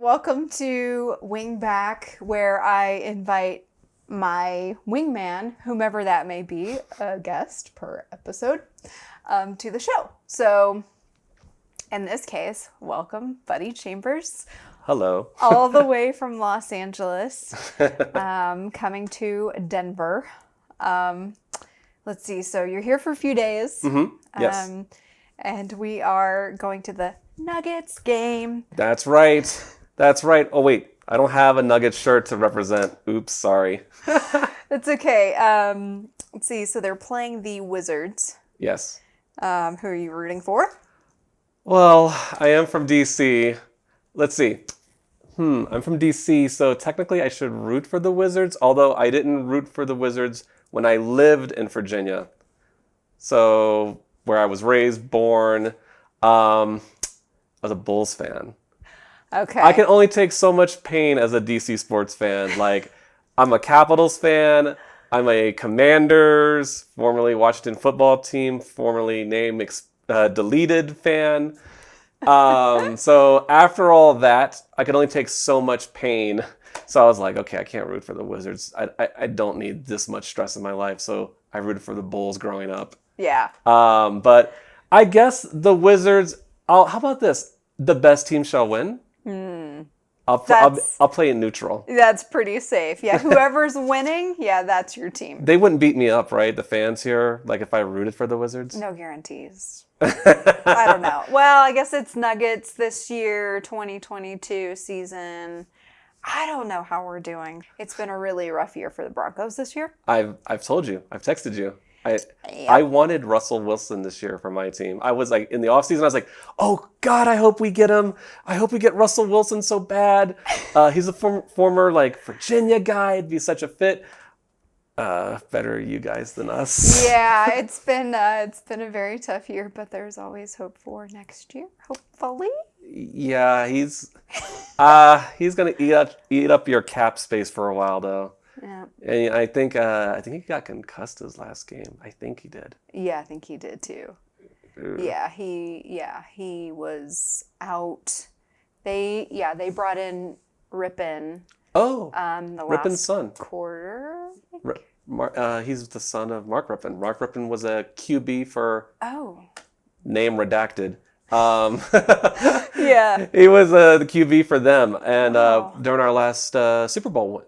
welcome to Wingback, where I invite my wingman, whomever that may be, a guest per episode, to the show. So, in this case, welcome, Buddy Chambers. Hello. All the way from Los Angeles, coming to Denver. Let's see, so you're here for a few days. Mm-hmm. Yes. And we are going to the Nuggets game. That's right. That's right. Oh, wait. I don't have a Nuggets shirt to represent. Oops, sorry. That's okay. Let's see. So they're playing the Wizards. Yes. Who are you rooting for? Well, I am from D.C. Let's see. I'm from D.C., so technically I should root for the Wizards, although I didn't root for the Wizards when I lived in Virginia. So, where I was raised, born, I was a Bulls fan. Okay. I can only take so much pain as a DC sports fan. Like, I'm a Capitals fan. I'm a Commanders, formerly Washington football team, formerly deleted fan. So after all that, I could only take so much pain. So I was like, okay, I can't root for the Wizards. I don't need this much stress in my life. So I rooted for the Bulls growing up. Yeah. But I guess the Wizards. How about this? The best team shall win. I'll play it neutral. That's pretty safe. Yeah, whoever's winning, yeah, that's your team. They wouldn't beat me up, right? The fans here, like if I rooted for the Wizards. No guarantees. I don't know. Well, I guess it's Nuggets this year, 2022 season. I don't know how we're doing. It's been a really rough year for the Broncos this year. I've told you. I've texted you. I wanted Russell Wilson this year for my team. I was like, in the offseason, I was like, oh, God, I hope we get him. I hope we get Russell Wilson so bad. He's a former like Virginia guy. It'd be such a fit. Better you guys than us. Yeah, it's been a very tough year, but there's always hope for next year, hopefully. Yeah, he's gonna eat up your cap space for a while though. Yeah. And I think he got concussed his last game. I think he did. Yeah, I think he did too. Yeah, he was out. They brought in Rippon. Oh, the Rippon's last son. quarter. He's the son of Mark Rippon. Mark Rippon was a QB for name redacted. Yeah. He was the QB for them, and during our last Super Bowl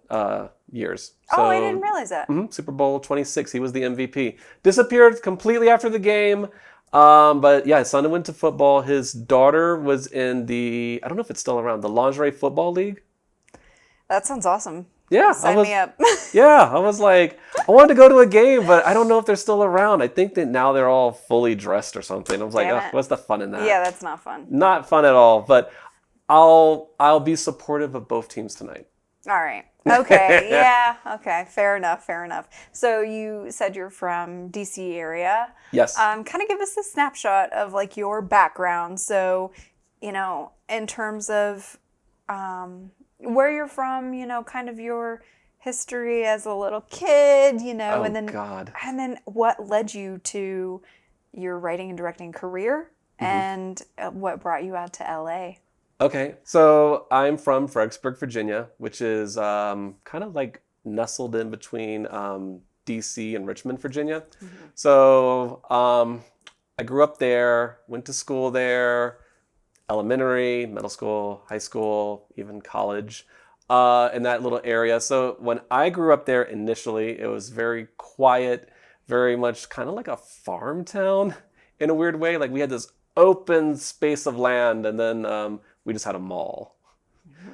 years. So, I didn't realize that. Super Bowl 26, he was the MVP. Disappeared completely after the game, but yeah, his son went to football. His daughter was in I don't know if it's still around, the Lingerie Football League. That sounds awesome. Yeah, Sign me up. Yeah, I was like, I wanted to go to a game, but I don't know if they're still around. I think that now they're all fully dressed or something. I was like, what's the fun in that? Yeah, that's not fun. Not fun at all, but I'll be supportive of both teams tonight. All right. Okay. Yeah. Okay. Fair enough. So you said you're from DC area. Yes. Kind of give us a snapshot of like your background. So, in terms of where you're from, kind of your history as a little kid, Oh, and then God. And then what led you to your writing and directing career, and what brought you out to LA? Okay, so I'm from Fredericksburg, Virginia, which is kind of like nestled in between DC and Richmond, Virginia. So I grew up there, went to school there, elementary, middle school, high school, even college, in that little area. So when I grew up there initially, it was very quiet, very much kind of like a farm town in a weird way. Like we had this open space of land, and then we just had a mall.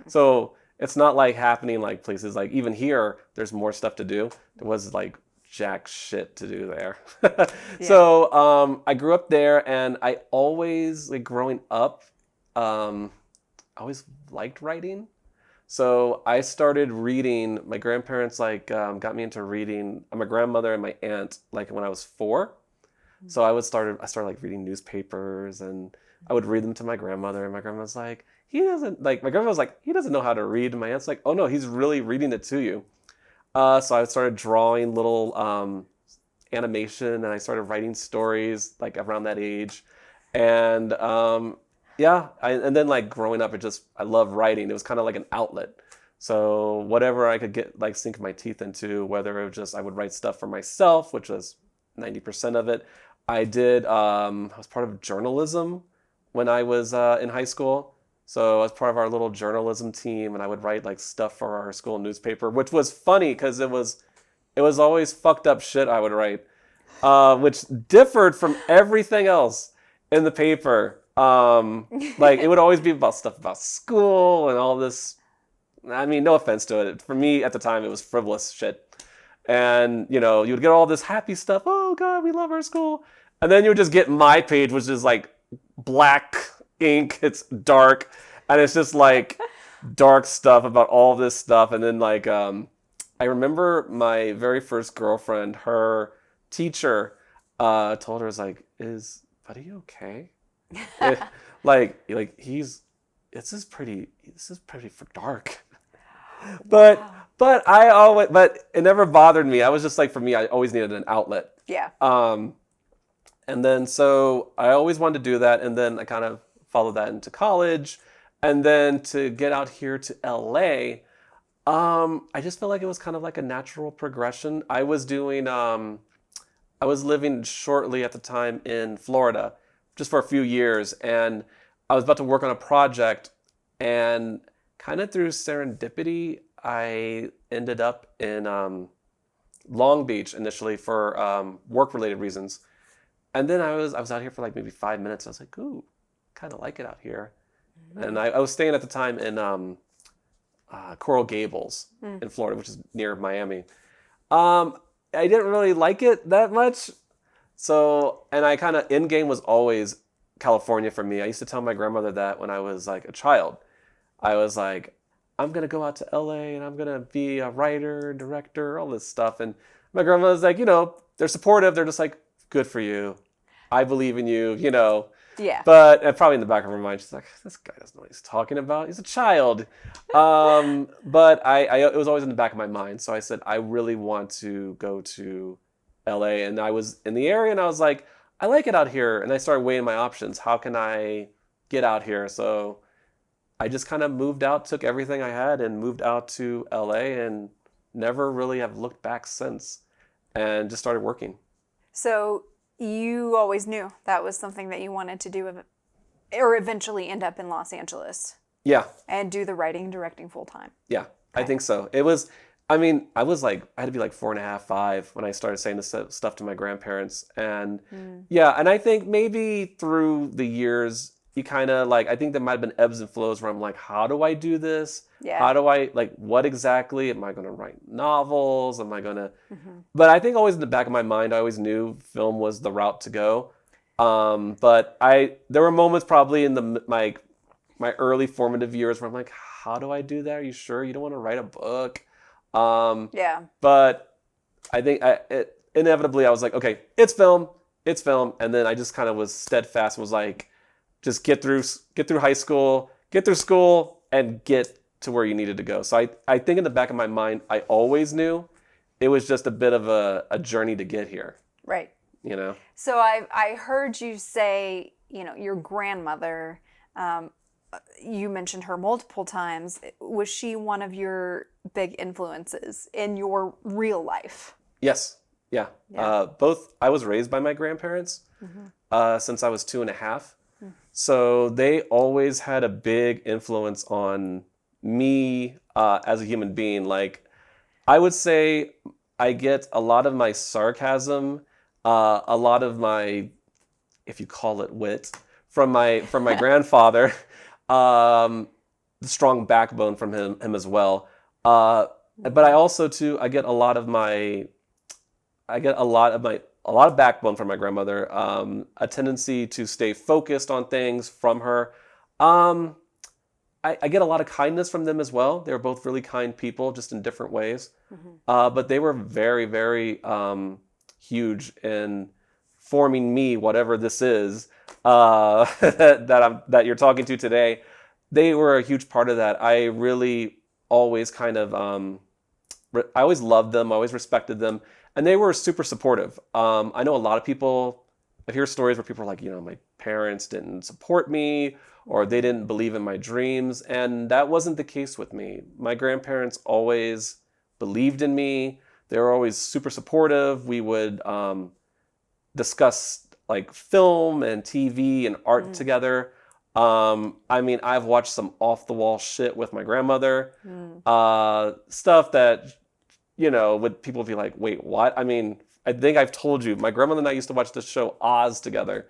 So it's not like happening like places like even here, there's more stuff to do. There was like jack shit to do there. So I grew up there, and I always, like growing up, always liked writing. So I started reading. My grandparents got me into reading. My grandmother and my aunt, like when I was 4. So I started like reading newspapers, and I would read them to my grandmother, and my grandma was like, my grandma was like, he doesn't know how to read. And my aunt's like, oh no, he's really reading it to you. So I started drawing little animation, and I started writing stories like around that age. And Yeah, and then like growing up, I love writing. It was kind of like an outlet. So whatever I could get like sink my teeth into, whether it was just I would write stuff for myself, which was 90% of it. I was part of journalism when I was in high school. So I was part of our little journalism team, and I would write like stuff for our school newspaper, which was funny because it was always fucked up shit I would write, which differed from everything else in the paper. Like it would always be about stuff about school and all this. I mean, no offense to it. For me at the time, it was frivolous shit. And, you know, you would get all this happy stuff. Oh, God, we love our school. And then you would just get my page, which is like black ink. It's dark. And it's just like dark stuff about all this stuff. And then, like, I remember my very first girlfriend, her teacher told her, was like, is Buddy okay? like, this is pretty for dark. But but it never bothered me. I was just like, for me, I always needed an outlet. Yeah. And then so I always wanted to do that, and then I kind of followed that into college, and then to get out here to LA, I just felt like it was kind of like a natural progression. I was living shortly at the time in Florida, just for a few years, and I was about to work on a project, and kind of through serendipity, I ended up in Long Beach initially for work-related reasons. And then I was out here for like maybe 5 minutes. I was like, ooh, kind of like it out here. Mm-hmm. And I was staying at the time in Coral Gables in Florida, which is near Miami. I didn't really like it that much. So, and I kind of, end game was always California for me. I used to tell my grandmother that when I was like a child. I was like, I'm going to go out to LA and I'm going to be a writer, director, all this stuff. And my grandma was like, you know, they're supportive. They're just like, good for you. I believe in you, you know. Yeah. But probably in the back of her mind, she's like, this guy doesn't know what he's talking about. He's a child. But it was always in the back of my mind. So I said, I really want to go to LA. And I was in the area and I was like, I like it out here. And I started weighing my options. How can I get out here? So I just kind of moved out, took everything I had and moved out to LA and never really have looked back since, and just started working. So you always knew that was something that you wanted to do or eventually end up in Los Angeles. Yeah. And do the writing and directing full time. Yeah, okay. I think so. It was, I mean, I had to be like 4.5, 5 when I started saying this stuff to my grandparents. And yeah, and I think maybe through the years, you kind of like, I think there might have been ebbs and flows where I'm like, how do I do this? Yeah. How do I, like, what exactly? Am I going to write novels? Am I going to, but I think always in the back of my mind, I always knew film was the route to go. But there were moments probably in my early formative years where I'm like, how do I do that? Are you sure you don't want to write a book? Yeah. But I think inevitably I was like, okay, it's film. And then I just kind of was steadfast and was like, just get through high school, get through school, and get to where you needed to go. So I think in the back of my mind, I always knew it was just a bit of a journey to get here. Right. You know? So I heard you say, you know, your grandmother, you mentioned her multiple times. Was she one of your big influences in your real life? Yes. Yeah. Both. I was raised by my grandparents since I was 2.5. So they always had a big influence on me as a human being. Like, I would say I get a lot of my sarcasm, a lot of my, if you call it wit, from my grandfather, the strong backbone from him as well. But I also too, I get a lot of backbone from my grandmother, a tendency to stay focused on things from her. I get a lot of kindness from them as well. They're both really kind people, just in different ways. But they were very, very huge in forming me, whatever this is that you're talking to today. They were a huge part of that. I really always kind of, I always loved them, I always respected them. And they were super supportive. I know a lot of people hear stories where people are like, my parents didn't support me or they didn't believe in my dreams. And that wasn't the case with me. My grandparents always believed in me. They were always super supportive. We would discuss like film and TV and art together. I've watched some off the wall shit with my grandmother. Stuff that, would people be like, wait, what? I think I've told you, my grandmother and I used to watch the show Oz together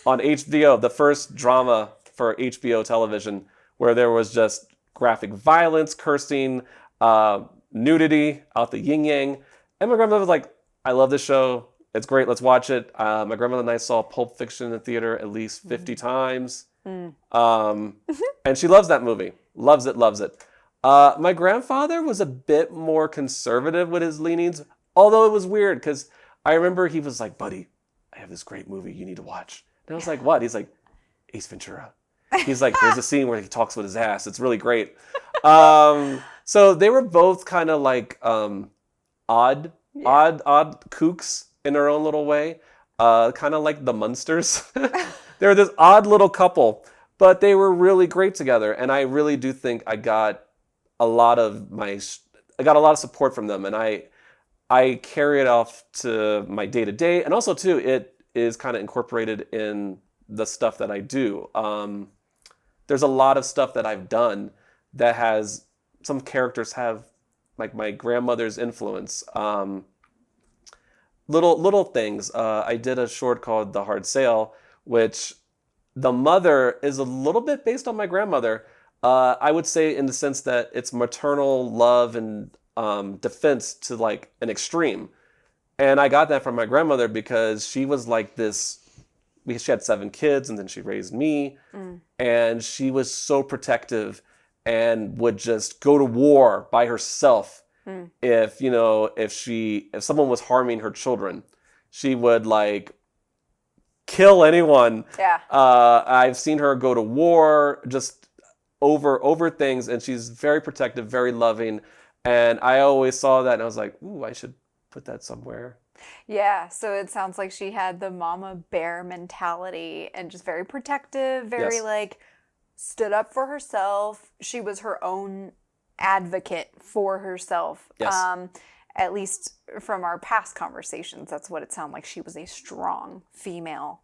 on HBO, the first drama for HBO television, where there was just graphic violence, cursing, nudity, out the yin yang. And my grandmother was like, I love this show. It's great. Let's watch it. My grandmother and I saw Pulp Fiction in the theater at least 50 times. And she loves that movie. Loves it, loves it. My grandfather was a bit more conservative with his leanings, although it was weird because I remember he was like, buddy, I have this great movie you need to watch. And I was like, what? He's like, Ace Ventura. He's like, there's a scene where he talks with his ass. It's really great. So they were both kind of like odd kooks in their own little way. Kind of like the Munsters. They were this odd little couple, but they were really great together. And I really do think I got a lot of support from them. And I carry it off to my day to day. And also too, it is kind of incorporated in the stuff that I do. There's a lot of stuff that I've done that has, some characters have like my grandmother's influence. Little things. I did a short called The Hard Sale, which the mother is a little bit based on my grandmother. I would say in the sense that it's maternal love and defense to like an extreme. And I got that from my grandmother because she was like this. She had 7 kids and then she raised me. And she was so protective and would just go to war by herself. If someone was harming her children, she would like kill anyone. Yeah. I've seen her go to war just over things, and she's very protective, very loving. And I always saw that and I was like, ooh, I should put that somewhere. Yeah, so it sounds like she had the mama bear mentality and just very protective, very Yes. like stood up for herself. She was her own advocate for herself. Yes. At least from our past conversations, that's what it sounded like. She was a strong female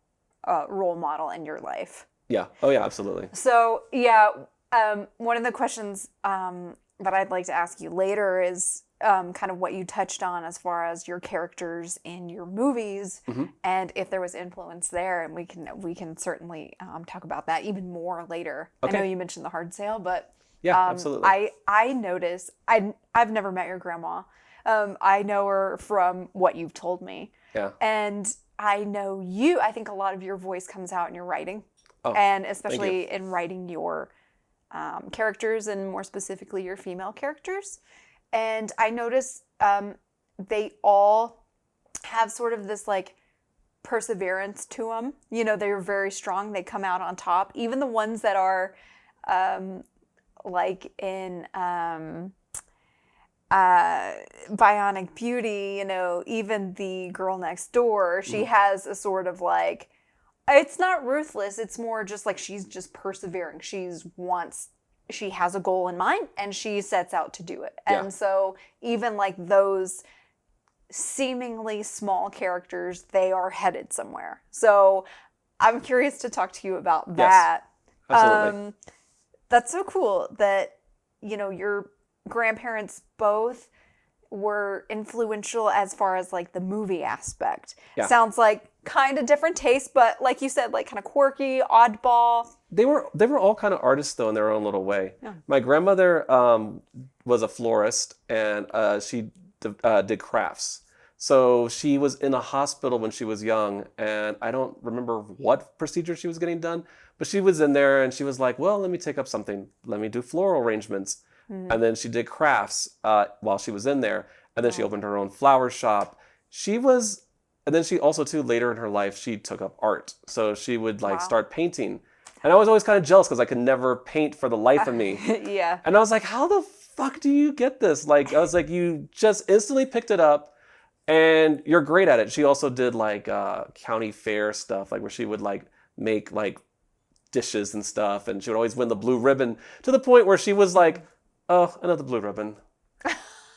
role model in your life. Yeah. Oh yeah, absolutely. So yeah, one of the questions that I'd like to ask you later is kind of what you touched on as far as your characters in your movies, and if there was influence there, and we can certainly talk about that even more later. Okay. I know you mentioned The Hard Sale, but Yeah, absolutely. I noticed I've never met your grandma. I know her from what you've told me. Yeah. And I know you. I think a lot of your voice comes out in your writing, Oh, and especially in writing your characters, and more specifically your female characters. And I notice they all have sort of this like perseverance to them. They're very strong. They come out on top. Even the ones that are like in Bionic Beauty, even the girl next door, she has a sort of like, it's not ruthless. It's more just like she's just persevering. She has a goal in mind and she sets out to do it. And so even like those seemingly small characters, they are headed somewhere. So I'm curious to talk to you about that. Yes, absolutely. That's so cool that, your grandparents both were influential as far as like the movie aspect. Yeah. Sounds like kind of different taste, but like you said, like kind of quirky, oddball. They were all kind of artists though in their own little way. Yeah. My grandmother was a florist, and she did crafts. So she was in a hospital when she was young, and I don't remember what procedure she was getting done, but she was in there and she was like, well, let me take up something. Let me do floral arrangements. And then she did crafts while she was in there. And then she opened her own flower shop. And then she also too, later in her life, she took up art. So she would start painting. And I was always kind of jealous because I could never paint for the life of me. Yeah. And I was like, how the fuck do you get this? Like, I was like, you just instantly picked it up And you're great at it. She also did like county fair stuff, like where she would like make like dishes and stuff, and she would always win the blue ribbon to the point where she was like, oh, another blue ribbon.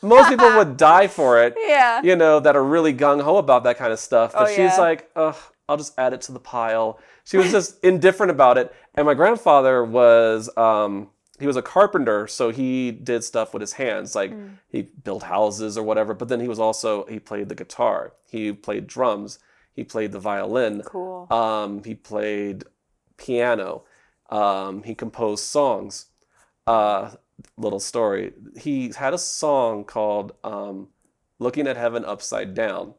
Most people would die for it, Yeah. you know, that are really gung-ho about that kind of stuff. But Oh, she's yeah. like, ugh, I'll just add it to the pile. She was just indifferent about it. And my grandfather was, he was a carpenter, so he did stuff with his hands. Like, he built houses or whatever. But then he played the guitar. He played drums. He played the violin. Cool. He played piano. He composed songs. Little story. He had a song called "Looking at Heaven Upside Down,"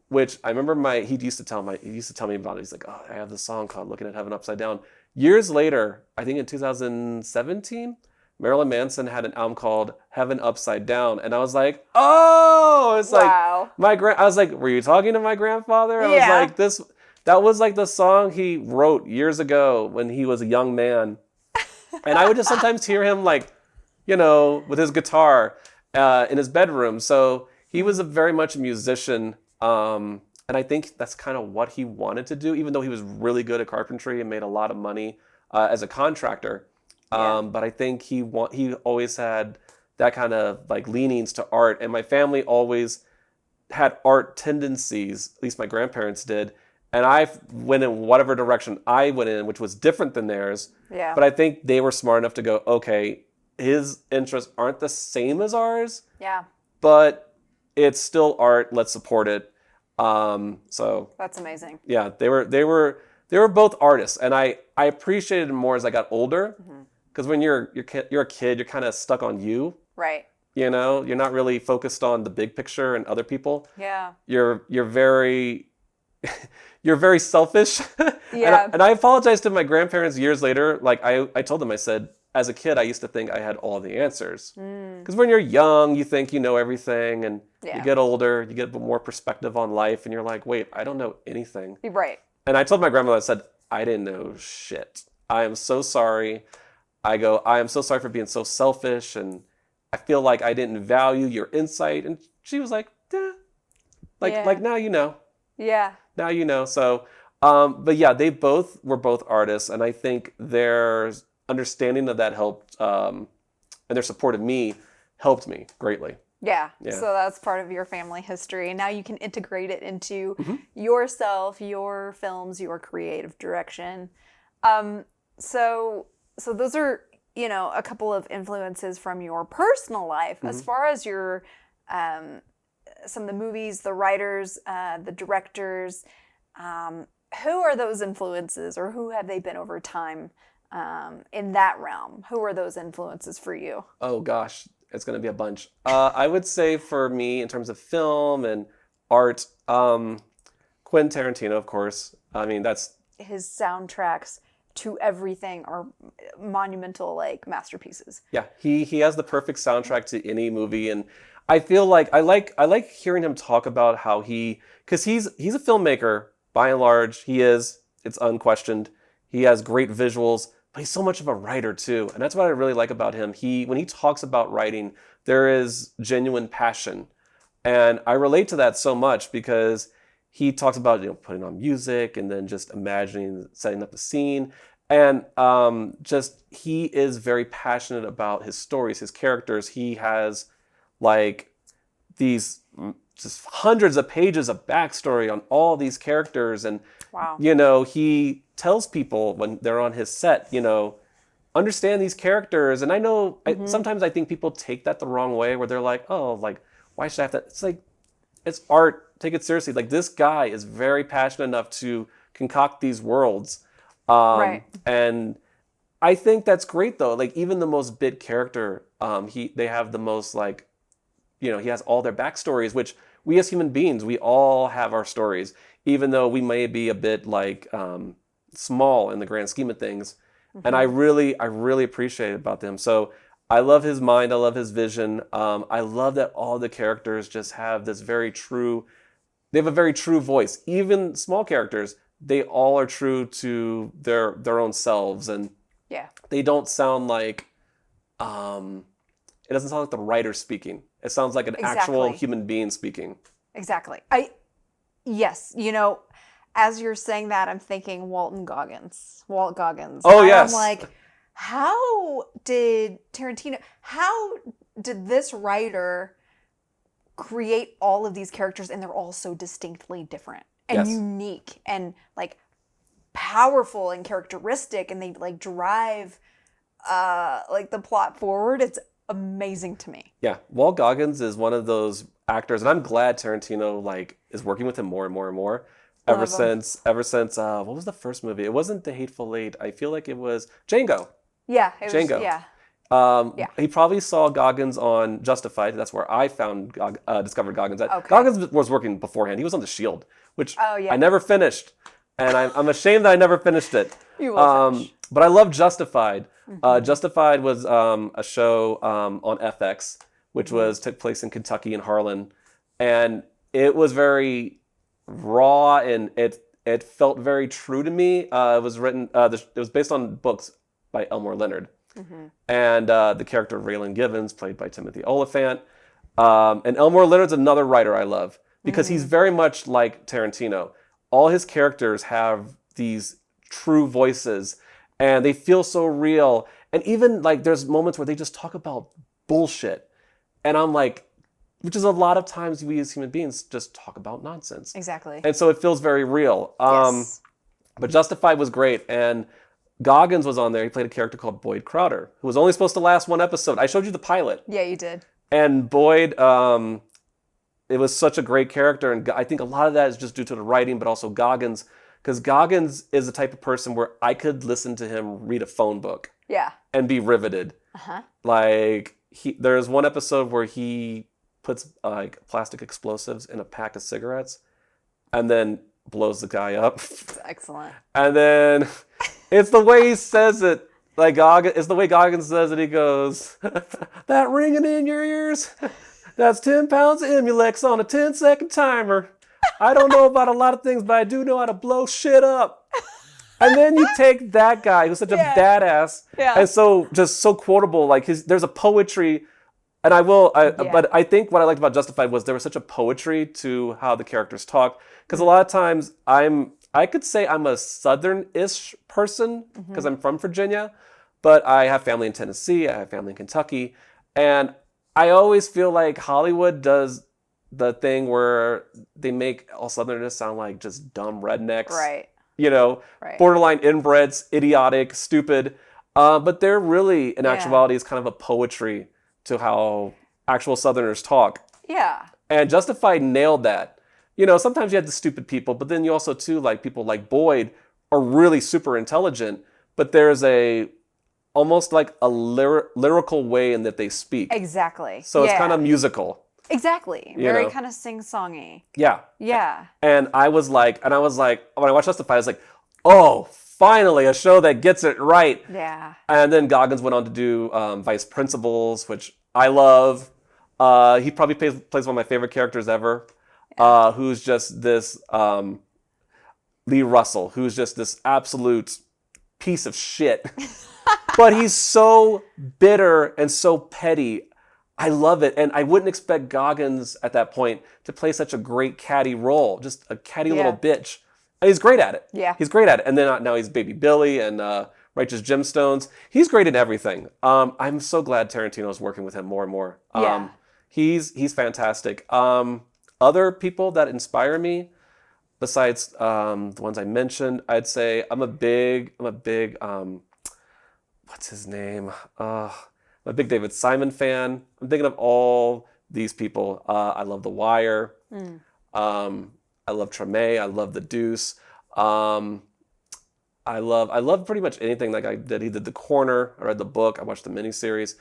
which I remember he used to tell me about it. He's like, "Oh, I have this song called Looking at Heaven Upside Down." Years later, I think in 2017, Marilyn Manson had an album called "Heaven Upside Down," and I was like, "Oh, it's Wow. like I was like, were you talking to my grandfather?" I was Yeah. like, that was like the song he wrote years ago when he was a young man, and I would just sometimes hear him like, you know, with his guitar in his bedroom. So he was very much a musician. And I think that's kind of what he wanted to do, even though he was really good at carpentry and made a lot of money as a contractor. But I think he always had that kind of like leanings to art. And my family always had art tendencies, at least my grandparents did. And I went in whatever direction I went in, which was different than theirs. Yeah. But I think they were smart enough to go, okay, his interests aren't the same as ours, Yeah. but it's still art. Let's support it. So That's amazing. yeah, they were both artists, and I appreciated it more as I got older, because when you're a kid, you're kind of stuck on you. Right. You know, you're not really focused on the big picture and other people. Yeah. You're very you're very selfish. Yeah. And I apologized to my grandparents years later. Like I told them, I said, as a kid, I used to think I had all the answers. Because when you're young, you think you know everything, and you get older, you get more perspective on life, and you're like, wait, I don't know anything. Right. And I told my grandmother, I said, I didn't know shit. I am so sorry. I am so sorry for being so selfish, and I feel like I didn't value your insight. And she was like, like now you know. Yeah. Now you know. So, but yeah, they were both artists, and I think their understanding of that helped, and their support of me helped me greatly. Yeah. So that's part of your family history. Now you can integrate it into yourself, your films, your creative direction. So those are, you know, a couple of influences from your personal life. As far as your some of the movies, the writers, the directors, who are those influences, or who have they been over time in that realm? Who are those influences for you? Oh gosh, it's going to be a bunch. I would say for me, in terms of film and art, Quentin Tarantino, of course. I mean, that's his soundtracks to everything are monumental, like masterpieces. Yeah, he has the perfect soundtrack to any movie, and I feel like I like hearing him talk about how because he's a filmmaker by and large. It's unquestioned. He has great visuals, but he's so much of a writer too, and that's what I really like about him. When he talks about writing, there is genuine passion, and I relate to that so much because he talks about, you know, putting on music and then just imagining setting up a scene, and he is very passionate about his stories, his characters. He has like these just hundreds of pages of backstory on all these characters, and wow, you know, he tells people when they're on his set, you know, understand these characters. And I know sometimes I think people take that the wrong way, where they're like, oh, like, why should I have that? It's like, it's art. Take it seriously. Like, this guy is very passionate enough to concoct these worlds. Right. And I think that's great though. Like, even the most bit character, they have the most, like, you know, he has all their backstories, which we as human beings, we all have our stories, even though we may be a bit like small in the grand scheme of things. And I really appreciate it about them. So I love his mind. I love his vision. I love that all the characters just have this they have a very true voice. Even small characters, they all are true to their own selves. And they don't sound like, it doesn't sound like the writer speaking. It sounds like an actual human being speaking. Exactly. Yes, as you're saying that, I'm thinking Walt Goggins. Oh, And yes. I'm like, how did this writer create all of these characters, and they're all so distinctly different and unique and like powerful and characteristic, and they like drive like the plot forward. It's amazing to me. Yeah, Walt Goggins is one of those actors, and I'm glad Tarantino like is working with him more and more and more. Ever Love him. since what was the first movie? It wasn't The Hateful Eight. I feel like it was Django. Yeah, it was. Django. Yeah. Yeah. He probably saw Goggins on Justified. That's where I discovered Goggins. Okay. Goggins was working beforehand. He was on The Shield, which Oh, yeah. I never finished, and I'm ashamed that I never finished it. You will finish. But I love Justified. Justified was a show on FX, which took place in Kentucky and Harlan, and it was very raw, and it felt very true to me. It was written. It was based on books by Elmore Leonard, and the character of Raylan Givens, played by Timothy Oliphant. And Elmore Leonard's another writer I love because he's very much like Tarantino. All his characters have these true voices, and they feel so real. And even like there's moments where they just talk about bullshit, and I'm like, which is a lot of times we as human beings just talk about nonsense. Exactly. And so it feels very real. Yes. But Justified was great, and Goggins was on there. He played a character called Boyd Crowder, who was only supposed to last one episode. I showed you the pilot. Yeah, you did. And Boyd, it was such a great character, and I think a lot of that is just due to the writing, but also Goggins, because Goggins is the type of person where I could listen to him read a phone book Yeah. and be riveted. Like there's one episode where he puts like plastic explosives in a pack of cigarettes, and then blows the guy up. It's excellent. And then it's the way he says it. Like it's the way Goggins says it. He goes, "That ringing in your ears, that's 10 pounds of Emulex on a 10-second timer. I don't know about a lot of things, but I do know how to blow shit up." And then you take that guy who's such a badass, and so just so quotable. Like there's a poetry, and but I think what I liked about Justified was there was such a poetry to how the characters talk. Because a lot of times I could say I'm a Southern-ish person because I'm from Virginia, but I have family in Tennessee, I have family in Kentucky, and I always feel like Hollywood does the thing where they make all Southerners sound like just dumb rednecks. Right. Borderline inbreds, idiotic, stupid. But they're really, in actuality, is kind of a poetry to how actual Southerners talk. Yeah. And Justified nailed that. Sometimes you have the stupid people, but then you also, too, like people like Boyd are really super intelligent, but there's almost like a lyrical way in that they speak. Exactly. So it's kind of musical. Exactly. Very kind of sing-songy. Yeah. Yeah. And I was like, when I watched Justified, I was like, oh, finally a show that gets it right. Yeah. And then Goggins went on to do Vice Principals, which I love. He probably plays one of my favorite characters ever, who's just this Lee Russell, who's just this absolute piece of shit. But he's so bitter and so petty. I love it. And I wouldn't expect Goggins at that point to play such a great catty role, just a catty little bitch. And he's great at it. Yeah. He's great at it. And then now he's Baby Billy and Righteous Gemstones. He's great in everything. I'm so glad Tarantino's working with him more and more. He's fantastic. Other people that inspire me, besides the ones I mentioned, I'd say I'm a big what's his name? I'm a big David Simon fan. I'm thinking of all these people. I love The Wire. I love Treme. I love The Deuce. I love pretty much anything like I did. He did The Corner. I read the book. I watched the miniseries.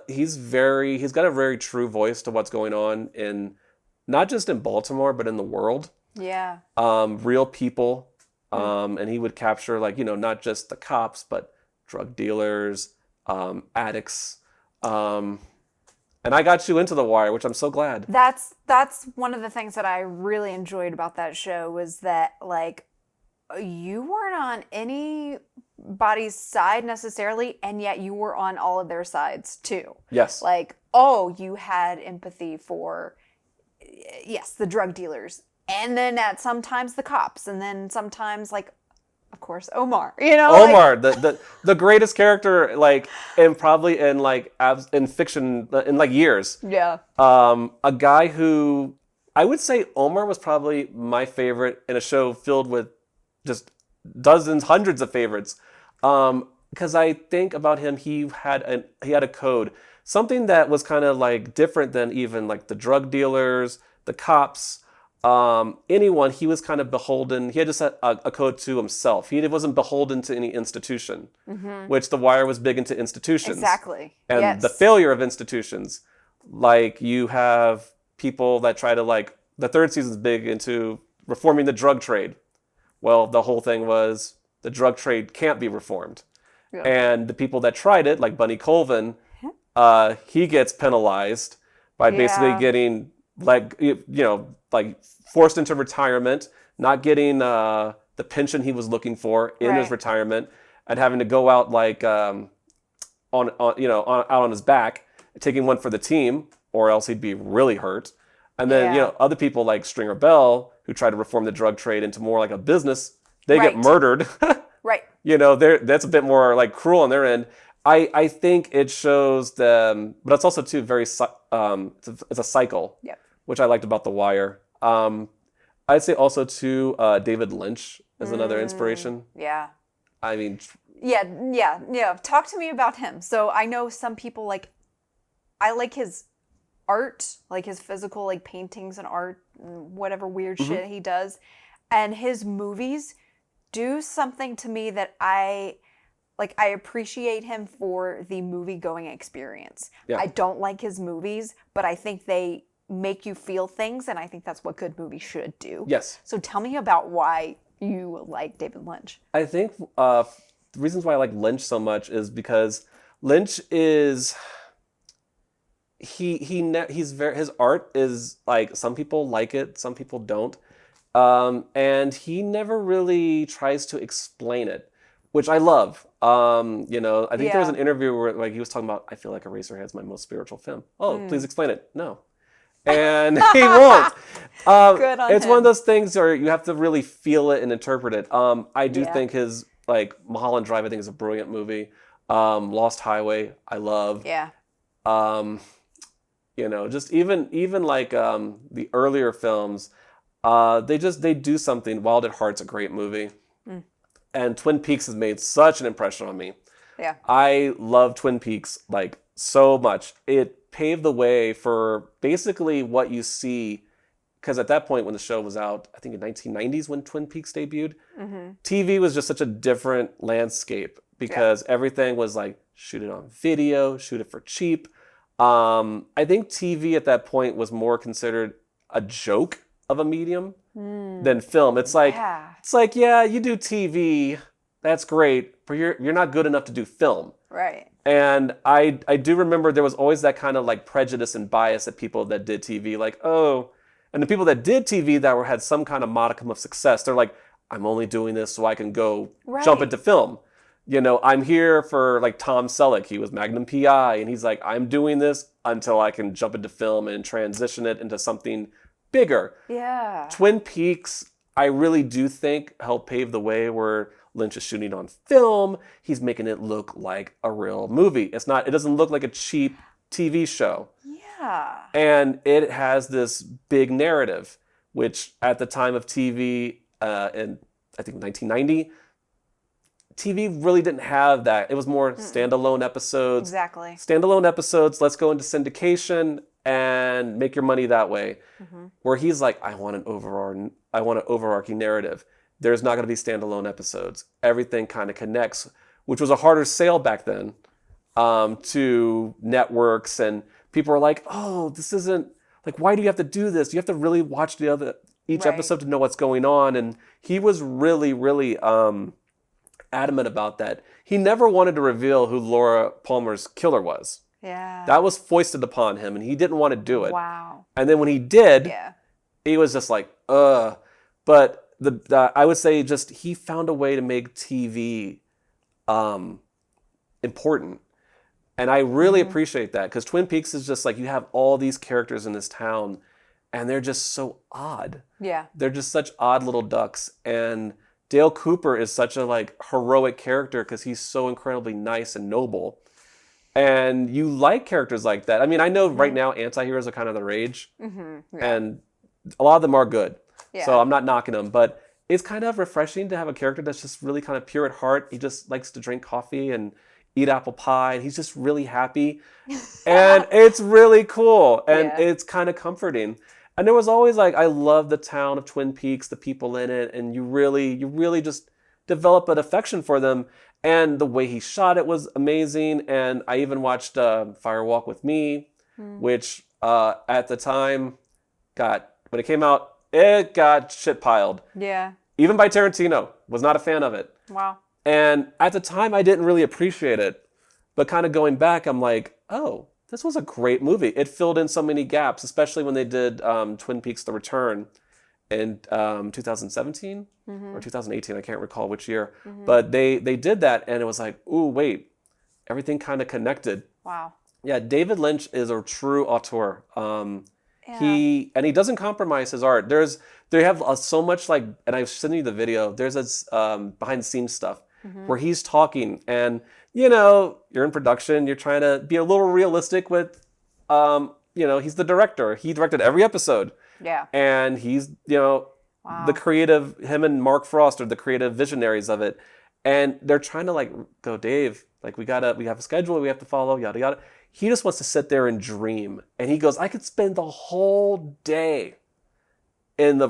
He's got a very true voice to what's going on in not just in Baltimore but in the world. Yeah. Real people. And he would capture not just the cops but drug dealers, addicts. And I got you into The Wire, which I'm so glad. That's one of the things that I really enjoyed about that show was that you weren't on anybody's side necessarily, and yet you were on all of their sides too. Yes. You had empathy for yes, the drug dealers. And then sometimes the cops. And then sometimes, like, of course, Omar. You know, Omar, the greatest character, like, and probably in like in fiction in like years. Yeah. A guy who I would say Omar was probably my favorite in a show filled with just dozens, hundreds of favorites. Because I think about him, he had a code, something that was kind of like different than even like the drug dealers, the cops. Anyone, he was kind of beholden. He had just a code to himself. He wasn't beholden to any institution, which The Wire was big into institutions. Exactly. And the failure of institutions. Like you have people that try to like, the third season's big into reforming the drug trade. Well, the whole thing was the drug trade can't be reformed. Yeah. And the people that tried it, like Bunny Colvin, he gets penalized by basically getting like, like forced into retirement, not getting the pension he was looking for in his retirement, and having to go out like out on his back, taking one for the team, or else he'd be really hurt. And then other people like Stringer Bell, who try to reform the drug trade into more like a business, they get murdered. Right. That's a bit more like cruel on their end. I think it shows them, but it's also too very it's a cycle. Yep. Which I liked about The Wire. I'd say also too, David Lynch is another inspiration. Yeah. I mean. Yeah. Talk to me about him. So I know some people I like his art, like his physical, like paintings and art, whatever weird shit he does. And his movies do something to me that I appreciate him for the movie-going experience. Yeah. I don't like his movies, but I think they make you feel things, and I think that's what good movies should do. Yes. So tell me about why you like David Lynch. I think the reasons why I like Lynch so much is because Lynch is his art is like, some people like it, some people don't, and he never really tries to explain it, which I love. I think there was an interview where like he was talking about, I feel like Eraserhead's my most spiritual film. Oh, please explain it. No. And he won't. Good on it's him. one of those things where you have to really feel it and interpret it. I do think his like Mulholland Drive, I think, is a brilliant movie. Lost Highway, I love. Yeah. Just even like the earlier films, they do something. Wild at Heart's a great movie. And Twin Peaks has made such an impression on me. Yeah. I love Twin Peaks like so much. It paved the way for basically what you see, because at that point when the show was out, I think in 1990s when Twin Peaks debuted, TV was just such a different landscape because everything was like, shoot it on video, shoot it for cheap. I think TV at that point was more considered a joke of a medium than film. It's like, you do TV, that's great, but you're not good enough to do film. Right. And I do remember there was always that kind of like prejudice and bias at people that did TV, like, oh, and the people that did TV that had some kind of modicum of success, they're like, I'm only doing this so I can go jump into film. I'm here for like Tom Selleck, he was Magnum PI, and he's like, I'm doing this until I can jump into film and transition it into something bigger. Yeah. Twin Peaks, I really do think helped pave the way where Lynch is shooting on film. He's making it look like a real movie. It doesn't look like a cheap TV show. Yeah. And it has this big narrative, which at the time of TV, in I think 1990, TV really didn't have that. It was more standalone episodes. Exactly. Standalone episodes, let's go into syndication and make your money that way. Where he's like, I want an overarching narrative. There's not going to be standalone episodes. Everything kind of connects, which was a harder sale back then to networks. And people are like, oh, this isn't, like, why do you have to do this? You have to really watch each episode to know what's going on. And he was really, really adamant about that. He never wanted to reveal who Laura Palmer's killer was. Yeah. That was foisted upon him, and he didn't want to do it. Wow. And then when he did, he was just like, ugh. But I would say just he found a way to make TV important. And I really appreciate that, because Twin Peaks is just like, you have all these characters in this town, and they're just so odd. Yeah. They're just such odd little ducks. And Dale Cooper is such a like heroic character because he's so incredibly nice and noble. And you like characters like that. I mean, I know right now anti-heroes are kind of the rage. And a lot of them are good. Yeah. So I'm not knocking them. But it's kind of refreshing to have a character that's just really kind of pure at heart. He just likes to drink coffee and eat apple pie. And he's just really happy. And it's really cool. And it's kind of comforting. And there was always like, I love the town of Twin Peaks, the people in it. And you really just develop an affection for them. And the way he shot it was amazing. And I even watched Fire Walk with Me, which at the time when it came out, it got shit piled. Yeah. Even by Tarantino. Was not a fan of it. Wow. And at the time, I didn't really appreciate it. But kind of going back, I'm like, oh, this was a great movie. It filled in so many gaps, especially when they did Twin Peaks The Return in 2017 or 2018. I can't recall which year. But they did that, and it was like, ooh, wait. Everything kind of connected. Wow. Yeah, David Lynch is a true auteur. He doesn't compromise his art. They have so much like, and I've sent you the video. There's this behind the scenes stuff where he's talking, and you're in production. You're trying to be a little realistic with, he's the director. He directed every episode. Yeah. And he's the creative. Him and Mark Frost are the creative visionaries of it, and they're trying to like go, Dave. Like we have a schedule we have to follow. Yada yada. He just wants to sit there and dream. And he goes, I could spend the whole day in the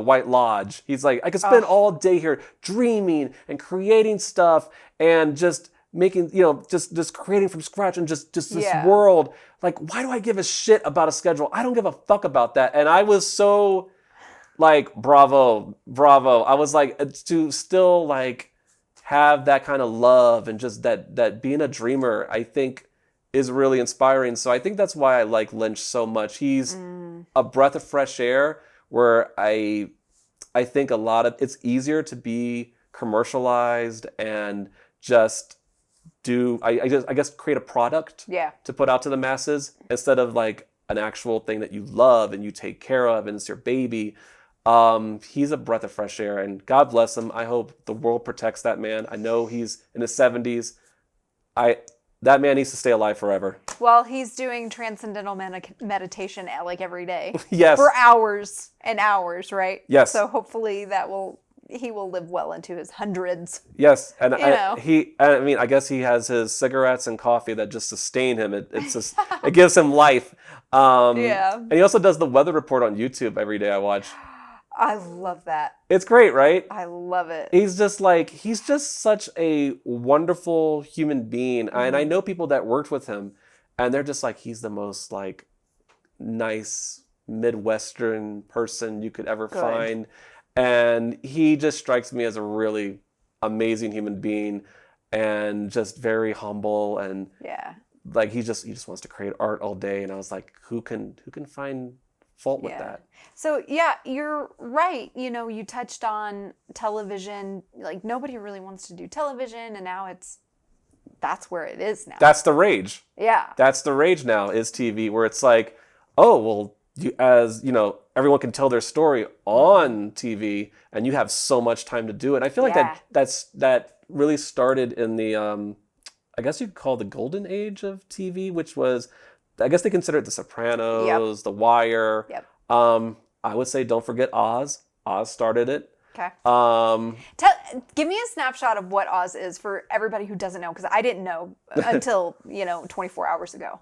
White Lodge. He's like, I could spend all day here dreaming and creating stuff and just making, just creating from scratch and just this world. Like, why do I give a shit about a schedule? I don't give a fuck about that. And I was so like, bravo. I was like, to still like have that kind of love and just that being a dreamer, I think is really inspiring. So I think that's why I like Lynch so much. He's a breath of fresh air where I think it's easier to be commercialized and just I guess create a product to put out to the masses instead of like an actual thing that you love and you take care of and it's your baby. He's a breath of fresh air, and God bless him. I hope the world protects that man. I know he's in his 70s. That man needs to stay alive forever. Well, he's doing transcendental meditation like every day. Yes. For hours and hours, right? Yes. So hopefully he will live well into his hundreds. Yes, and I guess he has his cigarettes and coffee that just sustain him. It's just it gives him life. And he also does the weather report on YouTube every day. I watch. I love that. It's great, right? I love it. He's just such a wonderful human being. And I know people that worked with him and they're just like, he's the most like nice Midwestern person you could ever find. And he just strikes me as a really amazing human being and just very humble and like he just wants to create art all day. And I was like, who can find fault with that? So you're right. You touched on television. Like nobody really wants to do television, and now that's where it is now. That's the rage. Yeah. That's the rage now is TV, where it's like, oh well, everyone can tell their story on TV, and you have so much time to do it. I feel like that really started in the I guess you could call the golden age of TV, which was, I guess they consider it The Sopranos, The Wire. Yep. I would say don't forget Oz. Oz started it. Okay. Give me a snapshot of what Oz is for everybody who doesn't know, because I didn't know until 24 hours ago.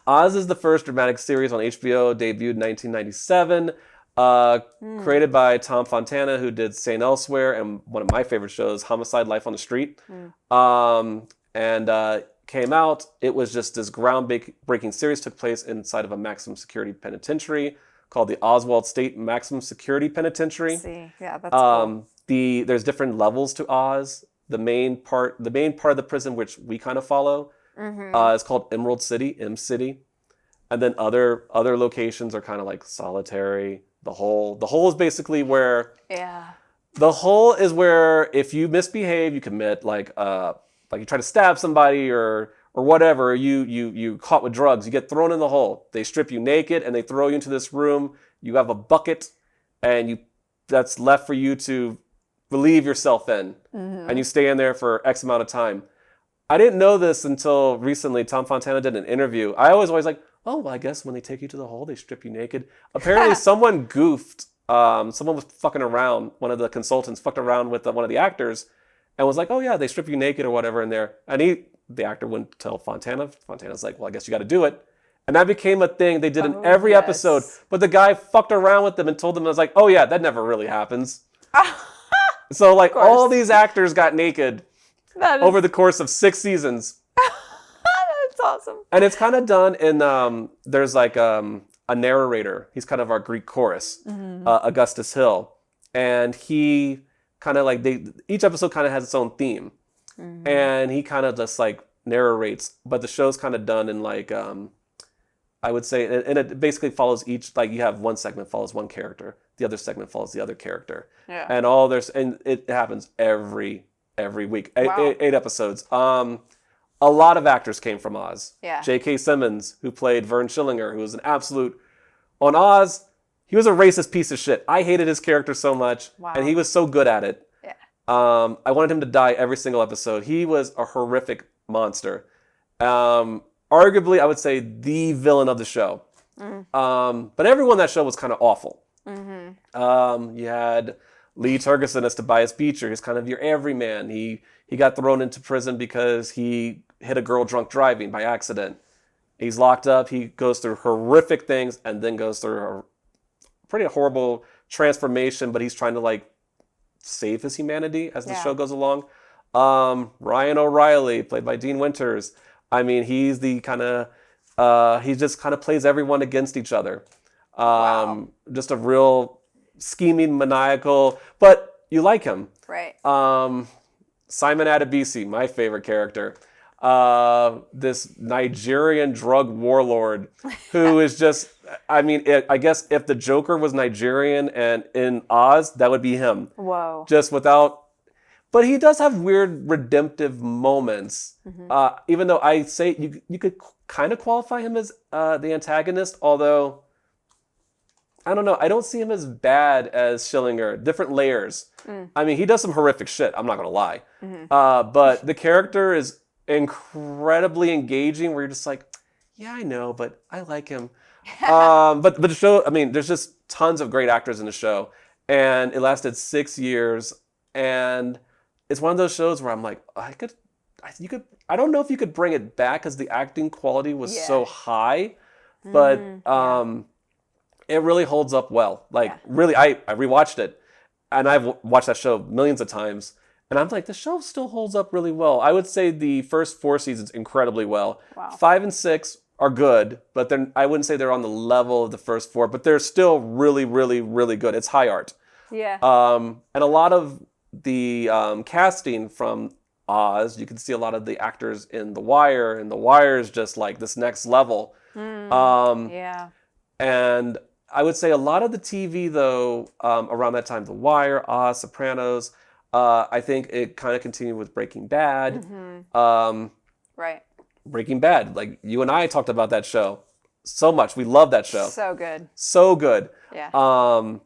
Oz is the first dramatic series on HBO, debuted in 1997. Created by Tom Fontana, who did St. Elsewhere and one of my favorite shows, Homicide: Life on the Street. Came out. It was just this groundbreaking series. Took place inside of a maximum security penitentiary called the Oswald State Maximum Security Penitentiary. That's cool. There's different levels to Oz. The main part of the prison, which we kind of follow, is called Emerald City, M City, and then other locations are kind of like Solitary. The Hole. The Hole is basically where. Yeah. The Hole is where if you misbehave, you commit like you try to stab somebody or or whatever, you caught with drugs, you get thrown in the hole. They strip you naked and they throw you into this room. You have a bucket and that's left for you to relieve yourself in. And you stay in there for X amount of time. I didn't know this until recently. Tom Fontana did an interview. I always like, oh, well, I guess when they take you to the hole, they strip you naked. Apparently someone goofed. Someone was fucking around. One of the consultants fucked around with one of the actors and was like, oh yeah, they strip you naked or whatever in there. And the actor wouldn't tell Fontana. Fontana's like, well, I guess you got to do it. And that became a thing they did in every episode. But the guy fucked around with them and told them, I was like, oh yeah, that never really happens. So like all these actors got naked over the course of 6 seasons. That's awesome. And it's kind of done in, there's like a narrator. He's kind of our Greek chorus, Augustus Hill. And he kind of like, each episode kind of has its own theme. And he kind of just like narrates, but the show's kind of done in like, I would say, and it basically follows each, like you have one segment follows one character, the other segment follows the other character. Yeah. And it happens every week. Wow. 8 episodes. A lot of actors came from Oz. Yeah. J.K. Simmons, who played Vern Schillinger, who was an absolute, on Oz, he was a racist piece of shit. I hated his character so much, and he was so good at it. Yeah. I wanted him to die every single episode. He was a horrific monster. Arguably, I would say the villain of the show. But everyone on that show was kind of awful. You had Lee Tergesen as Tobias Beecher. He's kind of your everyman. He got thrown into prison because he hit a girl drunk driving by accident. He's locked up. He goes through horrific things and then goes through a pretty horrible transformation, but he's trying to like save his humanity as the show goes along. Ryan O'Reilly, played by Dean Winters. I mean, he's the kind of, he just kind of plays everyone against each other. Just a real scheming, maniacal, but you like him. Right. Simon Adebisi, my favorite character. This Nigerian drug warlord who is just, I mean, I guess if the Joker was Nigerian and in Oz, that would be him. Whoa. Just without, but he does have weird redemptive moments. Even though I say you could kind of qualify him as the antagonist, although I don't know. I don't see him as bad as Schillinger. Different layers. I mean, he does some horrific shit. I'm not going to lie. But the character is incredibly engaging where you're just like, yeah, I know, but I like him. But the show, I mean, there's just tons of great actors in the show. And it lasted 6 years. And it's one of those shows where I'm like, I don't know if you could bring it back because the acting quality was so high. But it really holds up well. Like, really, I rewatched it. And I've watched that show millions of times. And I'm like, the show still holds up really well. I would say the first 4 seasons incredibly well. Wow. 5 and 6 are good, but I wouldn't say they're on the level of the first 4, but they're still really, really, really good. It's high art. Yeah. And a lot of the casting from Oz, you can see a lot of the actors in The Wire, and The Wire is just like this next level. Yeah. And I would say a lot of the TV, though, around that time, The Wire, Oz, Sopranos, I think it kind of continued with Breaking Bad. Right. Breaking Bad. Like, you and I talked about that show so much. We love that show. So good. So good. Yeah.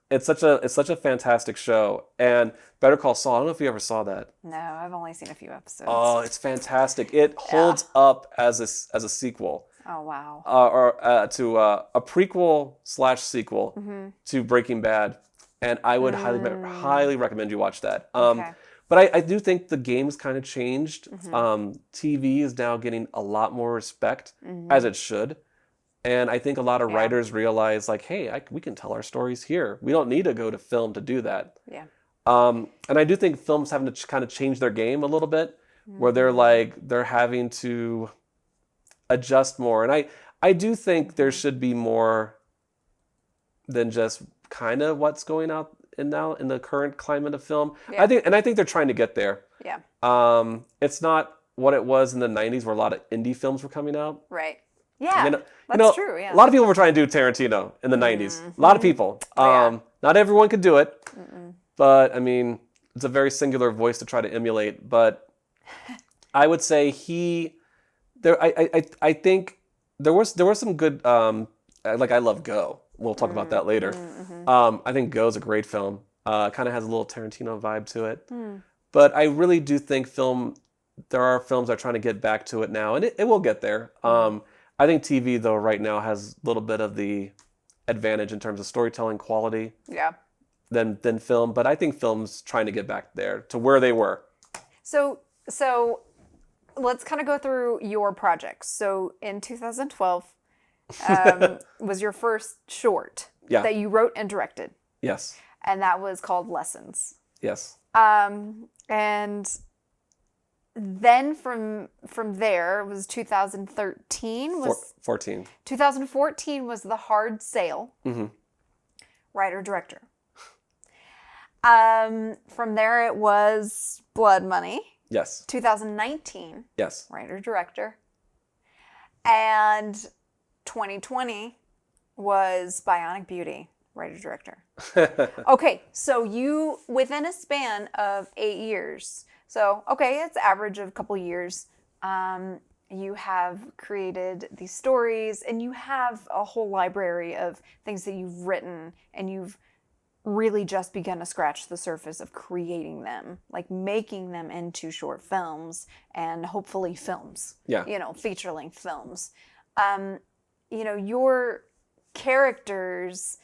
It's such a fantastic show. And Better Call Saul, I don't know if you ever saw that. No, I've only seen a few episodes. Oh, it's fantastic. It holds up as a sequel. Oh, wow. Or to a prequel / sequel to Breaking Bad. And I would highly recommend you watch that. Okay. But I do think the game's kind of changed. TV is now getting a lot more respect, as it should. And I think a lot of writers realize, like, hey, we can tell our stories here. We don't need to go to film to do that. Yeah. And I do think films having to kind of change their game a little bit, where they're having to adjust more. And I do think there should be more than just kind of what's going out now in the current climate of film. Yeah. I think they're trying to get there. Yeah. It's not what it was in the 90s where a lot of indie films were coming out. Right. Yeah. That's true. Yeah. A lot of people were trying to do Tarantino in the 90s. A lot of people. Not everyone could do it. But I mean, it's a very singular voice to try to emulate. But I would say he I think there was some good like I love Go. We'll talk about that later. I think Go is a great film. Kind of has a little Tarantino vibe to it. But I really do think there are films that are trying to get back to it now, and it will get there. I think TV though right now has a little bit of the advantage in terms of storytelling quality. Yeah. Than film, but I think film's trying to get back there to where they were. So let's kind of go through your projects. So in 2012 was your first short that you wrote and directed. Yes. And that was called Lessons. Yes. And then from there it was 2013 was 14. 2014 was The Hard Sale. Writer director. From there it was Blood Money. Yes. 2019. Yes. Writer director. And 2020 was Bionic Beauty. Writer director. Okay, so you within a span of 8 years. So okay, it's average of a couple years. You have created these stories, and you have a whole library of things that you've written, and you've really just begun to scratch the surface of creating them, like making them into short films and hopefully films. Yeah. Feature-length films. Your characters,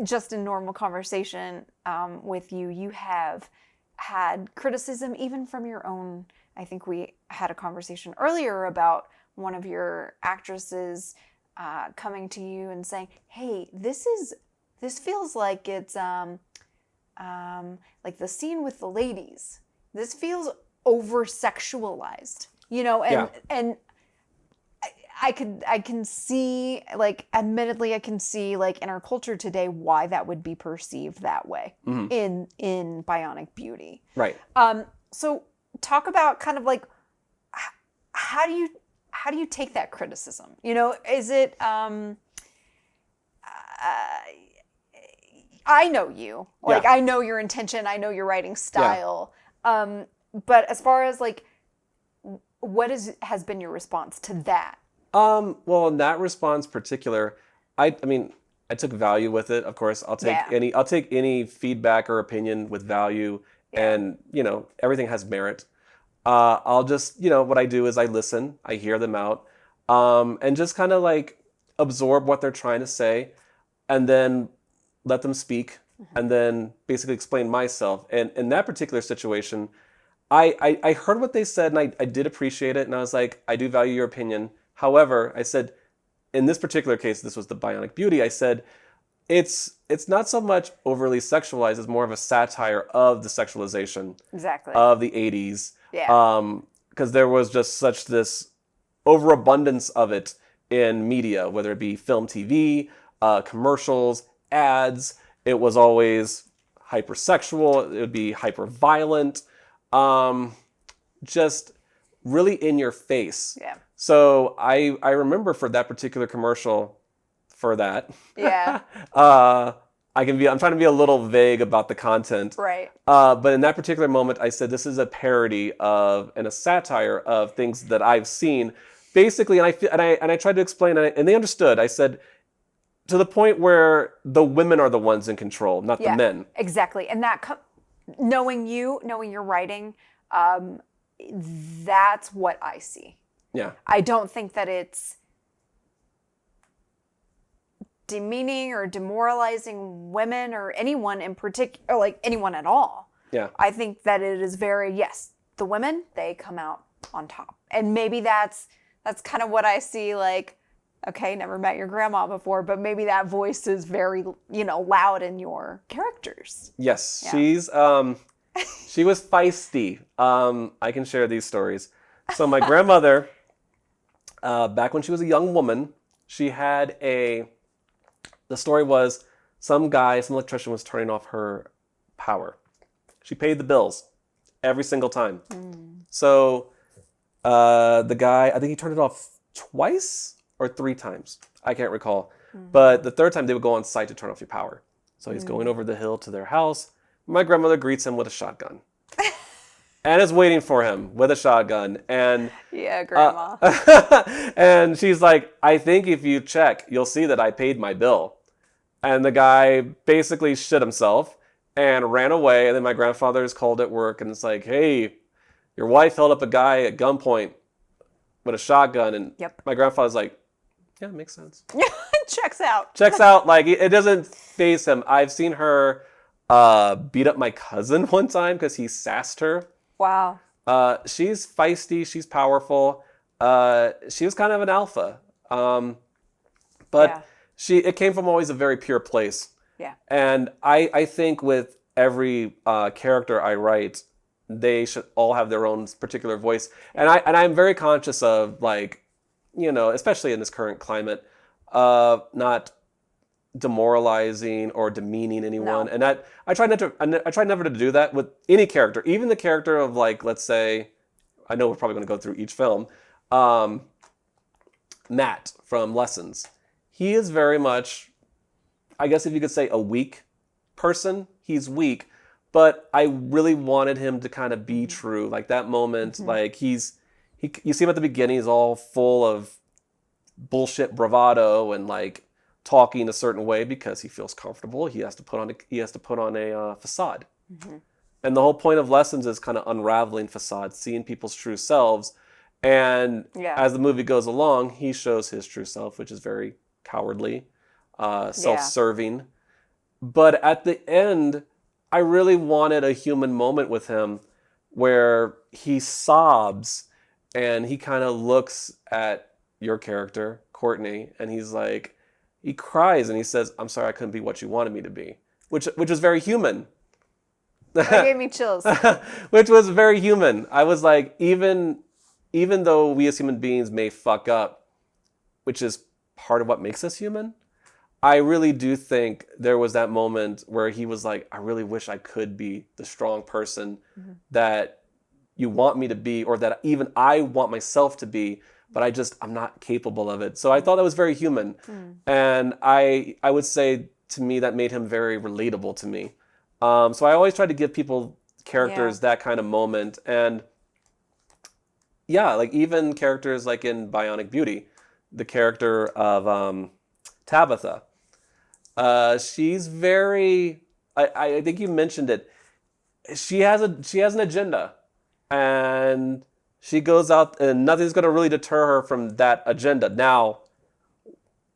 just in normal conversation with you, you have had criticism even from your own. I think we had a conversation earlier about one of your actresses coming to you and saying, "Hey, this feels like it's like the scene with the ladies. This feels over-sexualized, and I can see, like, admittedly, I can see, like, in our culture today why that would be perceived that way in Bionic Beauty. Right. So talk about kind of like how do you take that criticism? Is it I know you. Like, I know your intention. I know your writing style. Yeah. But as far as, like, what has been your response to that? Well, in that response particular, I mean, I took value with it. Of course, I'll take any feedback or opinion with value, and everything has merit. I'll just, what I do is I listen, I hear them out, and just kind of like absorb what they're trying to say, and then let them speak, and then basically explain myself. And in that particular situation, I heard what they said, and I did appreciate it, and I was like, I do value your opinion. However, I said, in this particular case, this was the Bionic Beauty, I said, it's not so much overly sexualized, it's more of a satire of the sexualization of the 80s. Yeah. Because there was just such this overabundance of it in media, whether it be film, TV, commercials, ads. It was always hypersexual, it would be hyper-violent, just really in your face. Yeah. So I remember for that particular commercial, for that. Yeah. I'm trying to be a little vague about the content. Right. But in that particular moment, I said this is a parody of and a satire of things that I've seen, basically. And I tried to explain, and they understood. I said, to the point where the women are the ones in control, not the men. Exactly. And that knowing your writing, that's what I see. Yeah. I don't think that it's demeaning or demoralizing women or anyone in particular, or like anyone at all. Yeah. I think that it is the women, they come out on top. And maybe that's kind of what I see, like, okay, never met your grandma before, but maybe that voice is very, loud in your characters. Yes. Yeah. She was feisty. I can share these stories. So my grandmother, back when she was a young woman, she had the story was some electrician was turning off her power. She paid the bills every single time. So the guy, I think he turned it off twice or 3 times. I can't recall. But the third time they would go on site to turn off your power. So he's going over the hill to their house. My grandmother greets him with a shotgun. and is waiting for him with a shotgun. And Yeah, grandma. and she's like, I think if you check, you'll see that I paid my bill. And the guy basically shit himself and ran away. And then my grandfather is called at work and it's like, hey, your wife held up a guy at gunpoint with a shotgun. And Yep. my grandfather's like, yeah, it makes sense. Checks out. Checks out. Like, it doesn't faze him. I've seen her beat up my cousin one time because he sassed her. Wow. She's feisty. She's powerful. She was kind of an alpha. But it came from always a very pure place. Yeah. And I think with every character I write, they should all have their own particular voice. And I'm very conscious of, like, you know, especially in this current climate, not demoralizing or demeaning anyone. No. And I try never to do that with any character, even the character of, like, let's say, I know we're probably going to go through each film, Matt from Lessons. He is very much, I guess if you could say, a weak person. He's weak, but I really wanted him to kind of be true. Like that moment, like you see him at the beginning, he's all full of bullshit bravado and like talking a certain way because he feels comfortable. He has to put on a facade. And the whole point of Lessons is kind of unraveling facades, seeing people's true selves. And as the movie goes along, he shows his true self, which is very cowardly, self-serving. But at the end, I really wanted a human moment with him where he sobs and he kind of looks at your character, Courtney, and he's like, he cries and he says, I'm sorry I couldn't be what you wanted me to be, which was very human. That gave me chills. Which was very human. I was like, even though we as human beings may fuck up, which is part of what makes us human, I really do think there was that moment where he was like, I really wish I could be the strong person that you want me to be, or that even I want myself to be, but I'm not capable of it. So I thought that was very human. And I would say to me that made him very relatable to me. So I always try to give characters that kind of moment. And yeah, like even characters like in Bionic Beauty, the character of Tabitha. She's very, I think you mentioned it. She has an agenda, and she goes out and nothing's going to really deter her from that agenda. Now,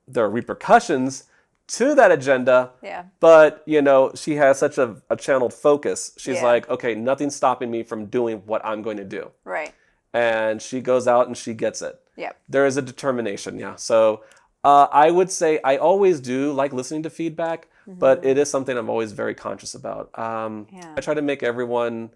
there are repercussions to that agenda, but you know, she has such a channeled focus. She's like, okay, nothing's stopping me from doing what I'm going to do. Right. And she goes out and she gets it. Yep. There is a determination, So I would say I always do like listening to feedback, but it is something I'm always very conscious about. I try to make everyone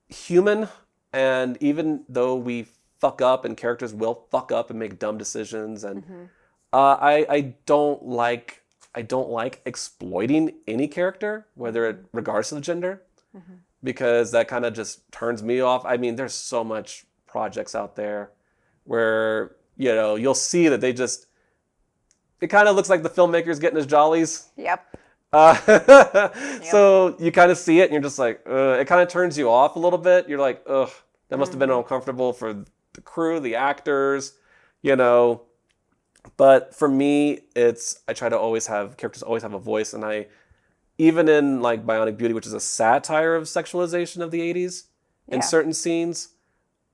human, and even though we fuck up and characters will fuck up and make dumb decisions, and I don't like exploiting any character, whether it regards to the gender, because that kind of just turns me off. I mean, there's so much projects out there where, you know, you'll see that it kind of looks like the filmmaker's getting his jollies. Yep. So you kind of see it and you're just like, it kind of turns you off a little bit. You're like, ugh, that must have been uncomfortable for the crew, the actors, you know. But for me, I try to characters always have a voice. And even in like Bionic Beauty, which is a satire of sexualization of the 80s, in certain scenes,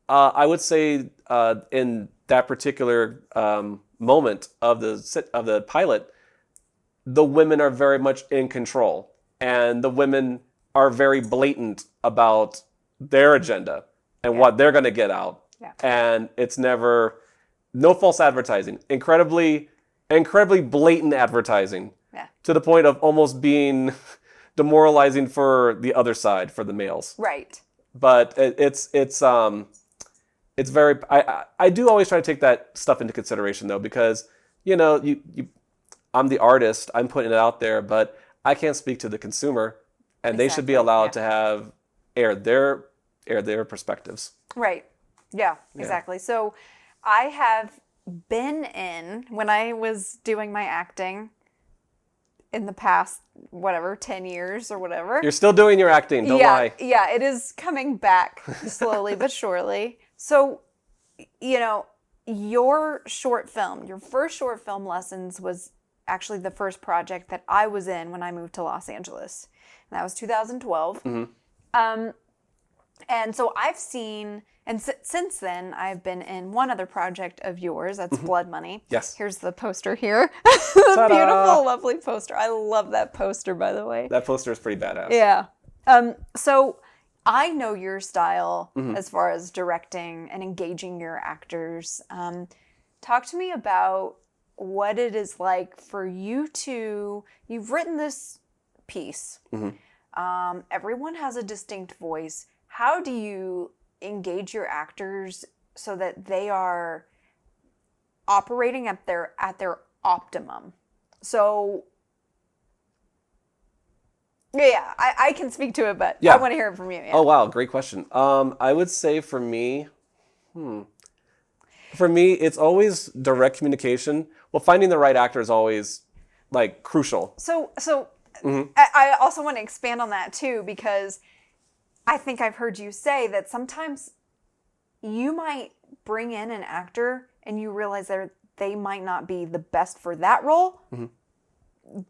I would say in that particular moment of the pilot, the women are very much in control, and the women are very blatant about their agenda and what they're going to get out. And it's no false advertising, incredibly blatant advertising, to the point of almost being demoralizing for the other side, for the males. Right. But it's very. I do always try to take that stuff into consideration, though, because you know I'm the artist. I'm putting it out there, but I can't speak to the consumer, and they should be allowed to air their perspectives. Right. Yeah. Exactly. So, I have been in, when I was doing my acting, in the past, whatever, 10 years or whatever. You're still doing your acting, don't lie. Yeah, it is coming back slowly but surely. So, your first short film lessons was actually the first project that I was in when I moved to Los Angeles. And that was 2012. And so I've seen, and since then, I've been in one other project of yours. That's Blood Money. Yes. Here's the poster here. Beautiful, lovely poster. I love that poster, by the way. That poster is pretty badass. Yeah. So I know your style as far as directing and engaging your actors. Talk to me about what it is like for you you've written this piece. Everyone has a distinct voice. How do you engage your actors so that they are operating at their optimum? So, yeah, I can speak to it, but I want to hear it from you. Yeah. Oh, wow. Great question. I would say for me, it's always direct communication. Well, finding the right actor is always like crucial. So I also want to expand on that too, because I think I've heard you say that sometimes you might bring in an actor and you realize they might not be the best for that role,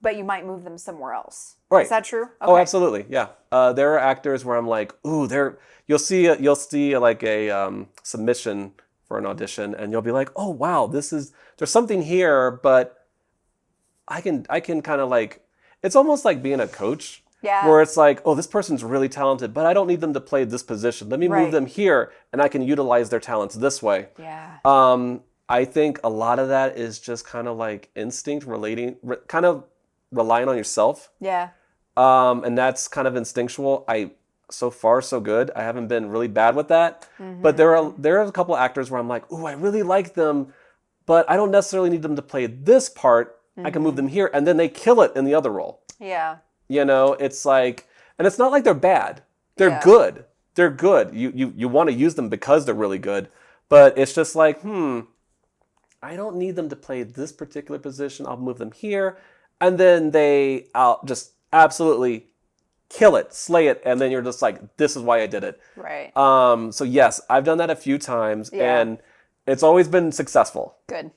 but you might move them somewhere else. Right. Is that true? Okay. Oh, absolutely. Yeah. There are actors where I'm like, ooh, you'll see like a submission for an audition, and you'll be like, oh wow, there's something here, but I can kind of like, it's almost like being a coach. Yeah. Where it's like, oh, this person's really talented, but I don't need them to play this position. Let me move them here, and I can utilize their talents this way. Yeah. I think a lot of that is just kind of like instinct, kind of relying on yourself. Yeah. And that's kind of instinctual. So far, so good. I haven't been really bad with that. But there are a couple of actors where I'm like, ooh, I really like them, but I don't necessarily need them to play this part. I can move them here, and then they kill it in the other role. Yeah. It's like, and it's not like they're bad. They're good. They're good. You want to use them because they're really good. But it's just like, I don't need them to play this particular position. I'll move them here. And then I'll just absolutely kill it, slay it. And then you're just like, this is why I did it. Right. So yes, I've done that a few times and it's always been successful. Good.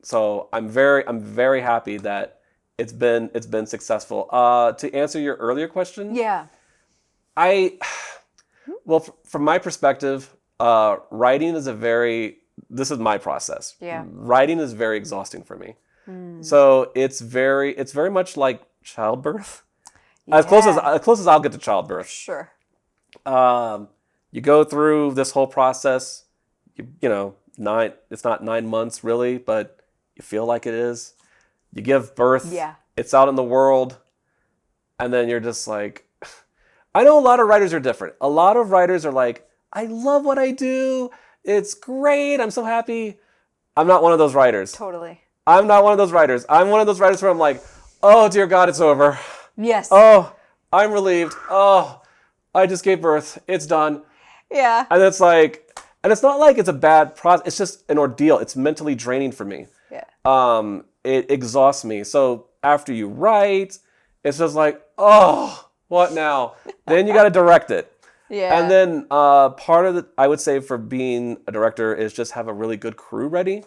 So I'm very happy that it's been successful. To answer your earlier question, from my perspective, writing is this is my process. Yeah. Writing is very exhausting for me. So it's very much like childbirth. Yeah. As close as I'll get to childbirth. Sure. You go through this whole process. It's not 9 months really, but you feel like it is. You give birth. Yeah. It's out in the world. And then you're just like, I know a lot of writers are different. A lot of writers are like, I love what I do. It's great. I'm so happy. I'm not one of those writers. Totally. I'm not one of those writers. I'm one of those writers where I'm like, oh, dear God, it's over. Yes. Oh, I'm relieved. Oh, I just gave birth. It's done. Yeah. And it's like, and it's not like it's a bad process. It's just an ordeal. It's mentally draining for me. Yeah. It exhausts me. So after you write, it's just like, oh, what now? Then you got to direct it. Yeah. And then part of I would say for being a director is just have a really good crew ready.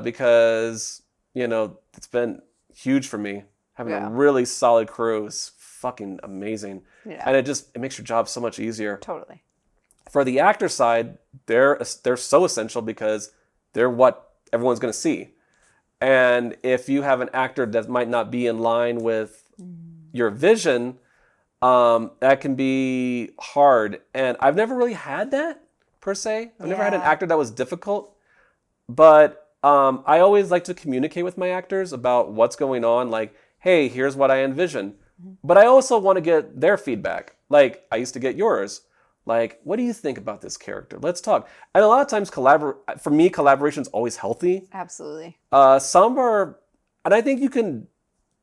Because, it's been huge for me. Having a really solid crew is fucking amazing. Yeah. And it makes your job so much easier. Totally. For the actor side, they're so essential because they're what everyone's going to see. And if you have an actor that might not be in line with your vision, that can be hard. And I've never really had that, per se. I've never had an actor that was difficult. But I always like to communicate with my actors about what's going on. Like, hey, here's what I envision. But I also want to get their feedback. Like, I used to get yours. Like, what do you think about this character? Let's talk. And a lot of times, for me, collaboration is always healthy. Absolutely. Some are, and I think you can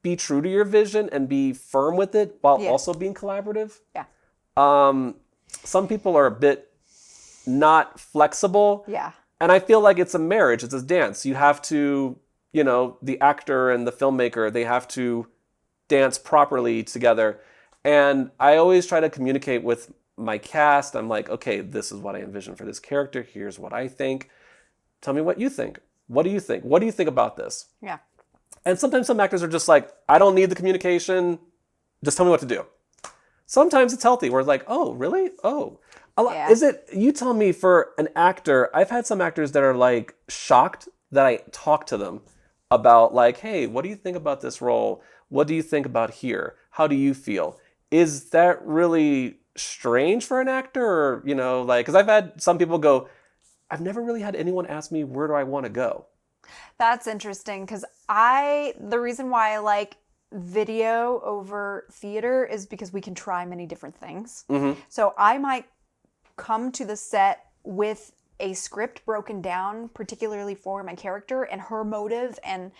be true to your vision and be firm with it while also being collaborative. Yeah. Some people are a bit not flexible. Yeah. And I feel like it's a marriage. It's a dance. You have to the actor and the filmmaker, they have to dance properly together. And I always try to communicate with my cast. I'm like, okay, this is what I envision for this character. Here's what I think. Tell me what you think. What do you think? What do you think about this? Yeah. And sometimes some actors are just like, I don't need the communication. Just tell me what to do. Sometimes it's healthy where it's like, oh, really? Oh. Yeah. You tell me for an actor, I've had some actors that are like shocked that I talk to them about like, hey, what do you think about this role? What do you think about here? How do you feel? Is that really strange for an actor? Or, because I've had some people go, I've never really had anyone ask me, where do I want to go? That's interesting because the reason why I like video over theater is because we can try many different things. Mm-hmm. So I might come to the set with a script broken down particularly for my character and her motive and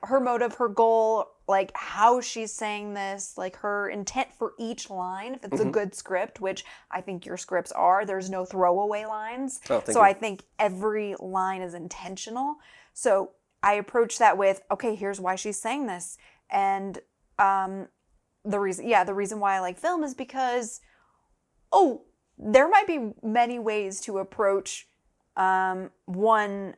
her motive, her goal, like how she's saying this, like her intent for each line. If it's a good script, which I think your scripts are, there's no throwaway lines. Oh, thank so you. I think every line is intentional. So I approach that with, okay, here's why she's saying this. And the reason why I like film is because, there might be many ways to approach one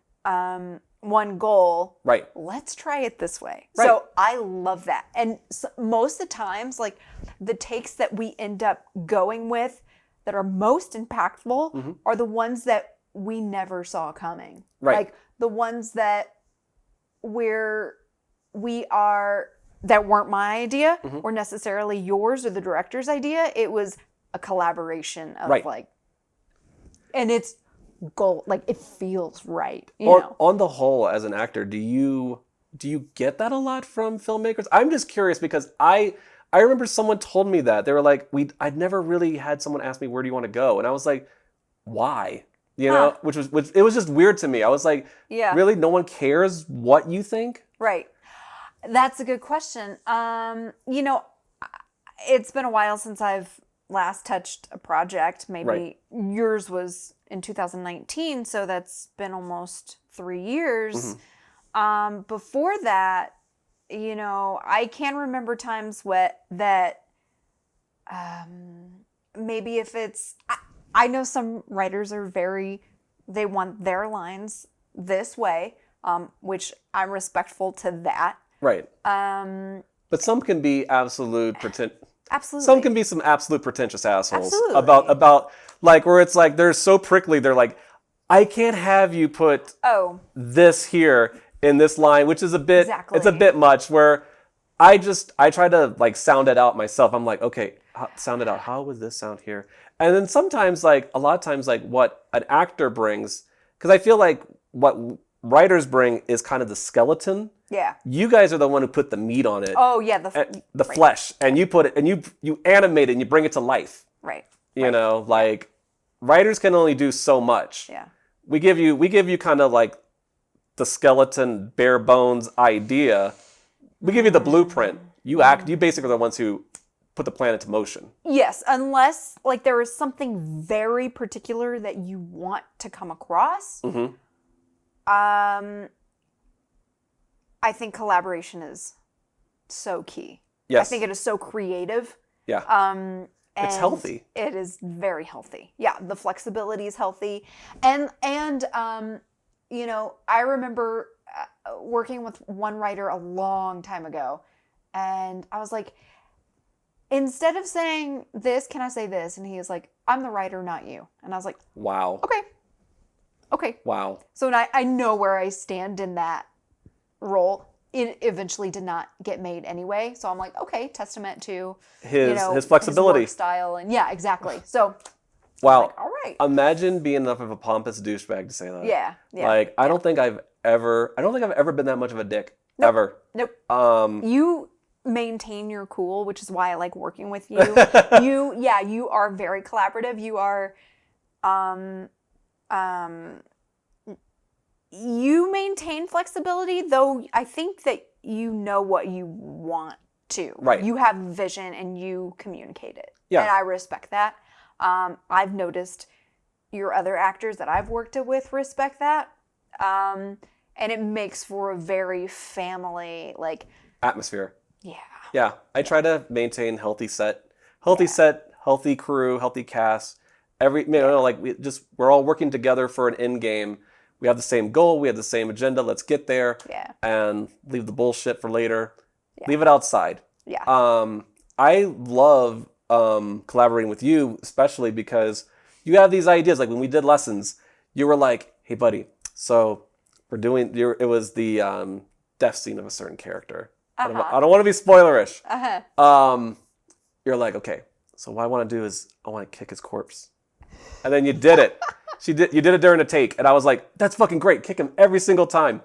goal. Right. Let's try it this way. Right. So I love that. And most of the times, like the takes that we end up going with that are most impactful are the ones that we never saw coming. Right. Like the ones that that weren't my idea or necessarily yours or the director's idea. It was a collaboration of and it's gold, like it feels right. On the whole, as an actor, do you get that a lot from filmmakers? I'm just curious because I remember someone told me that they were like, I'd never really had someone ask me, where do you want to go? And I was like, why? Which it was just weird to me. I was like, really, no one cares what you think? Right. That's a good question. It's been a while since I've last touched a project. Maybe yours was in 2019, so that's been almost 3 years. Before that, I can remember times that maybe if it's, I know some writers are they want their lines this way, which I'm respectful to that. Right. But some can be absolutely. Absolutely. Some can be some absolute pretentious assholes. Absolutely. About like where it's like they're so prickly. They're like, I can't have you put this here in this line, which is a bit. Exactly. It's a bit much. Where I try to like sound it out myself. I'm like, okay, sound it out. How would this sound here? And then sometimes, like a lot of times, like what an actor brings, because I feel like what writers bring is kind of the skeleton. Yeah. You guys are the one who put the meat on it. Oh yeah, the flesh, and you put it, and you animate it, and you bring it to life. Right. Like writers can only do so much. Yeah. We give you kind of like the skeleton, bare bones idea. We give you the blueprint. You basically are the ones who put the plan into motion. Yes, unless like there is something very particular that you want to come across. I think collaboration is so key. Yes. I think it is so creative. Yeah. It's healthy. It is very healthy. Yeah, the flexibility is healthy. And I remember working with one writer a long time ago, and I was like, instead of saying this, can I say this? And he was like, I'm the writer, not you. And I was like, wow. Okay. Wow. So I know where I stand in that role. It eventually did not get made anyway. So I'm like, okay, testament to his flexibility, his work style, and yeah, exactly. So wow. like, all right. Imagine being enough of a pompous douchebag to say that. Yeah. Like I don't think I've ever been that much of a dick. Nope. Ever. Nope. You maintain your cool, which is why I like working with you. You are very collaborative. You are you maintain flexibility, though I think that you know what you want to. Right. You have vision and you communicate it. Yeah. And I respect that. I've noticed your other actors that I've worked with respect that. and it makes for a very family, like, atmosphere. yeah. Yeah, I try to maintain healthy set, healthy crew, healthy cast. Like we're all working together for an end game. We have the same goal, we have the same agenda. Let's get there, and leave the bullshit for later. Yeah. Leave it outside. Yeah. I love collaborating with you, especially because you have these ideas. Like when we did lessons, you were like, "Hey, buddy, so we're doing." It was the death scene of a certain character. I don't want to be spoilerish. You're like, okay, so what I want to do is I want to kick his corpse, and then you did it. You did it during a take, and I was like, that's fucking great. Kick him every single time,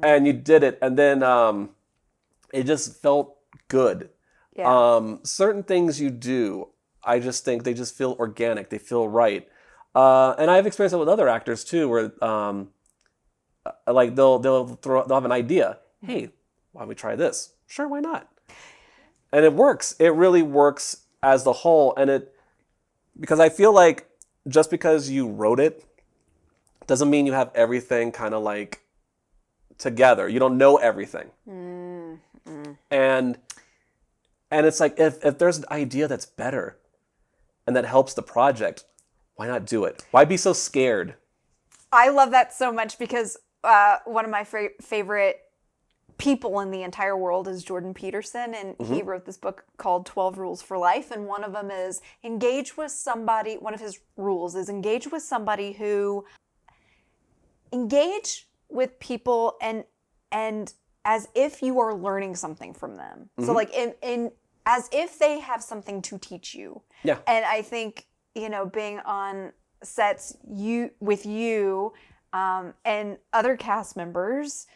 and you did it, and then it just felt good. Yeah. Certain things you do, I just think they just feel organic. They feel right, and I've experienced it with other actors too, where like they'll have an idea. Hey, why don't we try this? Sure, why not? And it works. It really works as the whole. And because I feel like just because you wrote it doesn't mean you have everything kind of like together. You don't know everything. And it's like, if there's an idea that's better and that helps the project, why not do it? Why be so scared? I love that so much because one of my favorite people in the entire world is Jordan Peterson, and he wrote this book called 12 Rules for Life, and one of them is one of his rules is engage with somebody who engage with people and as if you are learning something from them. So like in as if they have something to teach you. Yeah. And I think, being on sets with you and other cast members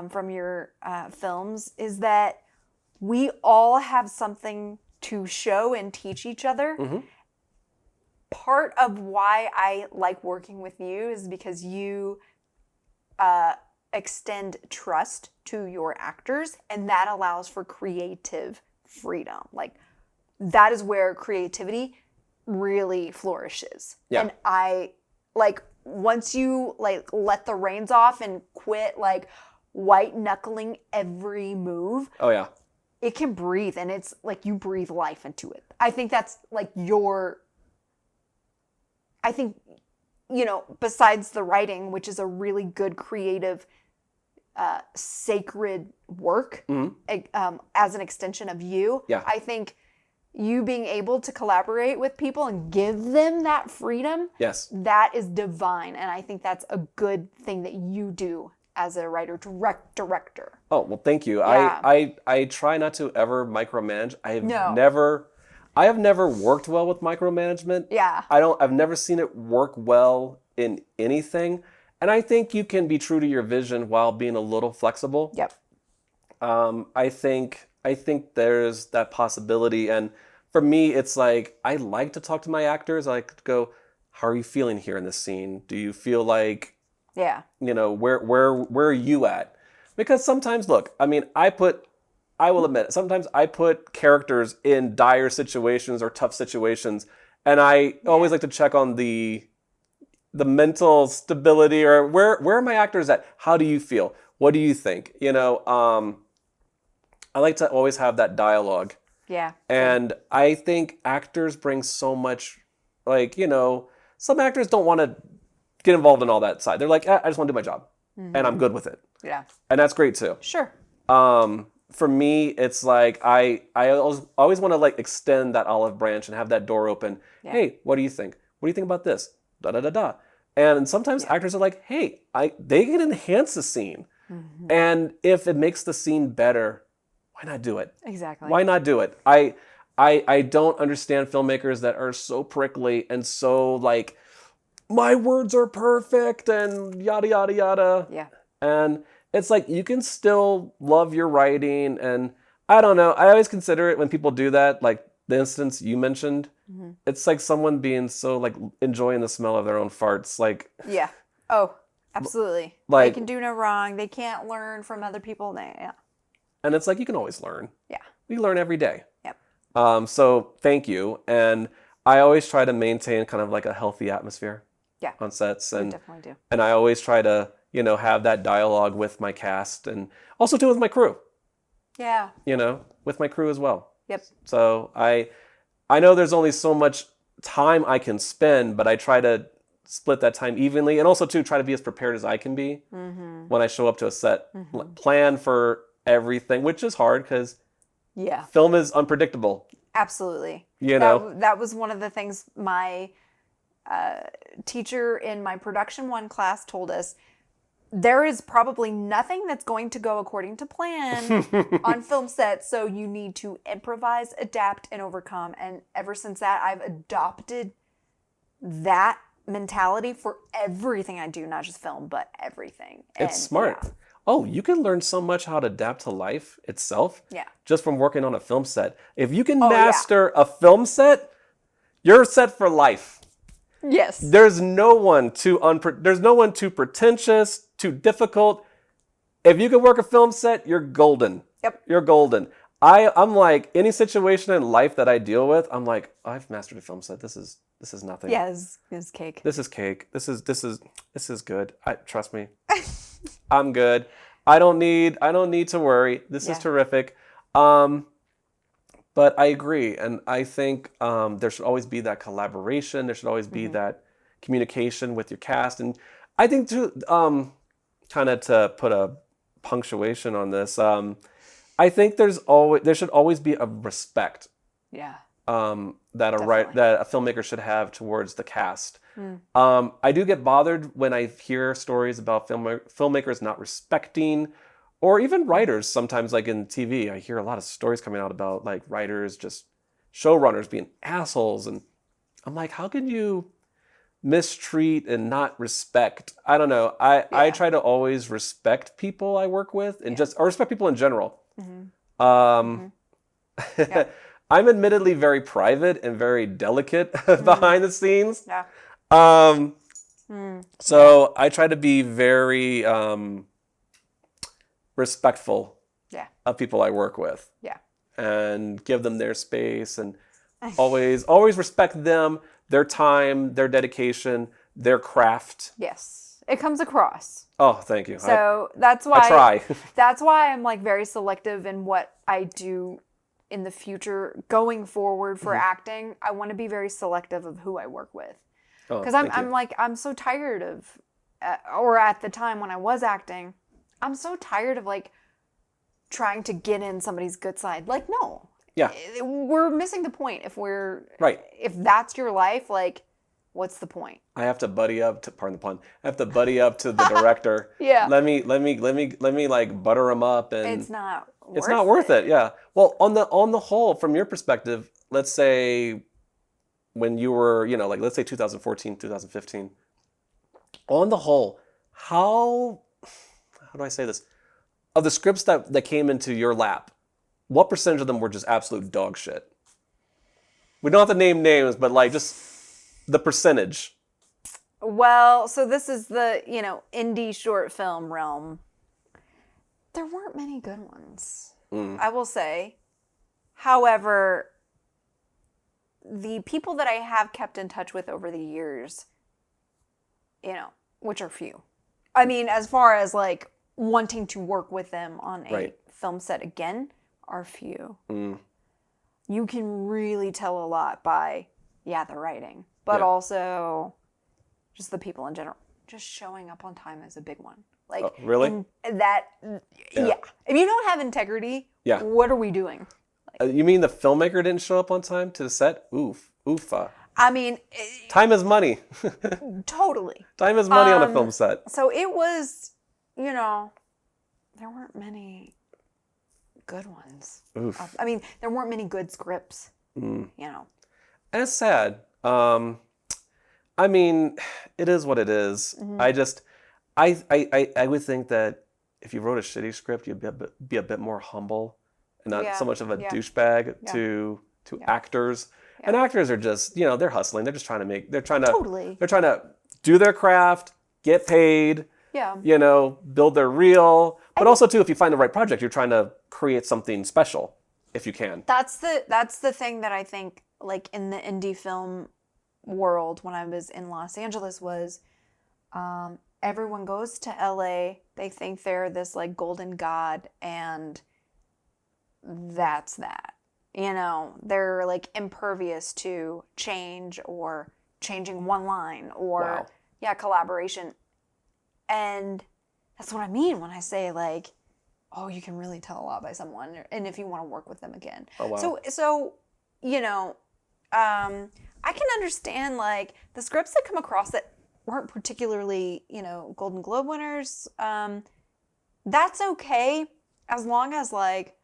from your films is that we all have something to show and teach each other. Part of why I like working with you is because you extend trust to your actors, and that allows for creative freedom. Like, that is where creativity really flourishes. Yeah. And I, like, once you, like, let the reins off and quit, like, white knuckling every move. Oh, yeah. It can breathe, and it's like you breathe life into it. I think that's like besides the writing, which is a really good creative, sacred work, as an extension of you. Yeah. I think you being able to collaborate with people and give them that freedom, yes, that is divine. And I think that's a good thing that you do as a writer, director. Oh, well, thank you. Yeah. I try not to ever micromanage. I have never worked well with micromanagement. Yeah. I've never seen it work well in anything. And I think you can be true to your vision while being a little flexible. Yep. I think there's that possibility. And for me, it's like, I like to talk to my actors. I like to go, how are you feeling here in this scene? Do you feel like, yeah, where are you at? Because sometimes, look, I mean, I will admit, sometimes I put characters in dire situations or tough situations, and I always like to check on the mental stability, or where are my actors at? How do you feel? What do you think? I like to always have that dialogue. Yeah. And I think actors bring so much, like, some actors don't want to get involved in all that side. They're like, I just want to do my job, and I'm good with it. Yeah. And that's great too. Sure. For me, it's like I always want to like extend that olive branch and have that door open. Yeah. Hey, what do you think? What do you think about this? Da da da da. And sometimes actors are like, hey, they can enhance the scene, and if it makes the scene better, why not do it? Exactly. Why not do it? I don't understand filmmakers that are so prickly and so like, my words are perfect and yada yada yada. Yeah. And it's like, you can still love your writing, and I don't know. I always consider it when people do that, like the instance you mentioned, it's like someone being so like enjoying the smell of their own farts. Like, yeah. Oh, absolutely. Like, they can do no wrong. They can't learn from other people. Yeah. And it's like, you can always learn. Yeah. We learn every day. Yep. So thank you. And I always try to maintain kind of like a healthy atmosphere. Yeah. On sets, and definitely do. And I always try to have that dialogue with my cast and also too with my crew. Yeah. With my crew as well. Yep. So I know there's only so much time I can spend, but I try to split that time evenly, and also to try to be as prepared as I can be when I show up to a set. Plan for everything, which is hard because film is unpredictable. Absolutely. That was one of the things my teacher in my production 1 class told us. There is probably nothing that's going to go according to plan on film sets, so you need to improvise, adapt, and overcome. And ever since that, I've adopted that mentality for everything I do, not just film, but everything. It's smart. Yeah. Oh, you can learn so much how to adapt to life itself just from working on a film set. If you can master a film set, you're set for life. Yes. There's no one too pretentious, too difficult. If you can work a film set, you're golden. Yep. You're golden. I'm like, any situation in life that I deal with, I'm like, I've mastered a film set. This is nothing. Yeah, it's cake. This is cake. This is good. Trust me. I'm good. I don't need to worry. This is terrific. But I agree, and I think there should always be that collaboration. There should always be that communication with your cast, and I think too, kind of to put a punctuation on this, I think there should always be a respect. Yeah. That a filmmaker should have towards the cast. I do get bothered when I hear stories about filmmakers not respecting. Or even writers sometimes, like in TV, I hear a lot of stories coming out about like writers, just showrunners being assholes. And I'm like, how can you mistreat and not respect? I don't know. I try to always respect people I work with and or respect people in general. I'm admittedly very private and very delicate behind the scenes. Yeah. So I try to be very... respectful of people I work with. Yeah. And give them their space and always respect them, their time, their dedication, their craft. Yes. It comes across. Oh, thank you. So that's why I try. That's why I'm like very selective in what I do in the future going forward for acting. I want to be very selective of who I work with. Because I'm so tired of or at the time when I was acting, I'm so tired of like trying to get in somebody's good side. Like, no. Yeah. We're missing the point if we're... Right. If that's your life, like, what's the point? I have to buddy up to, pardon the pun, I have to buddy up to the director. Yeah. Let me like butter him up and... It's not worth it. Yeah. Well, on the whole, from your perspective, let's say when you were, like let's say 2014, 2015, on the whole, how do I say this? Of the scripts that came into your lap, what percentage of them were just absolute dog shit? We don't have to name names, but like just the percentage. Well, so this is the, indie short film realm. There weren't many good ones, I will say. However, the people that I have kept in touch with over the years, which are few. I mean, as far as like wanting to work with them on a film set again, are few. You can really tell a lot by, the writing, but also just the people in general. Just showing up on time is a big one. Like, really? If you don't have integrity, what are we doing? Like, you mean the filmmaker didn't show up on time to the set? Oofa. I mean... time is money. Totally. Time is money on a film set. So it was, there weren't many good ones. Oof. I mean, there weren't many good scripts, It's sad. I mean, it is what it is. I just, I would think that if you wrote a shitty script, you'd be a bit more humble and not so much of a douchebag to actors. Yeah. And actors are just, they're hustling. They're just trying to they're trying to do their craft, get paid, build their reel. But also too, if you find the right project, you're trying to create something special if you can. That's the thing that I think, like in the indie film world when I was in Los Angeles was everyone goes to LA, they think they're this like golden god, and that's that. You know, they're like impervious to change or changing one line or Wow. yeah, collaboration. And that's what I mean when I say like, oh, you can really tell a lot by someone, and if you want to work with them again. Oh, wow. So you know, I can understand like the scripts that come across that weren't particularly, you know, Golden Globe winners. That's okay as long as like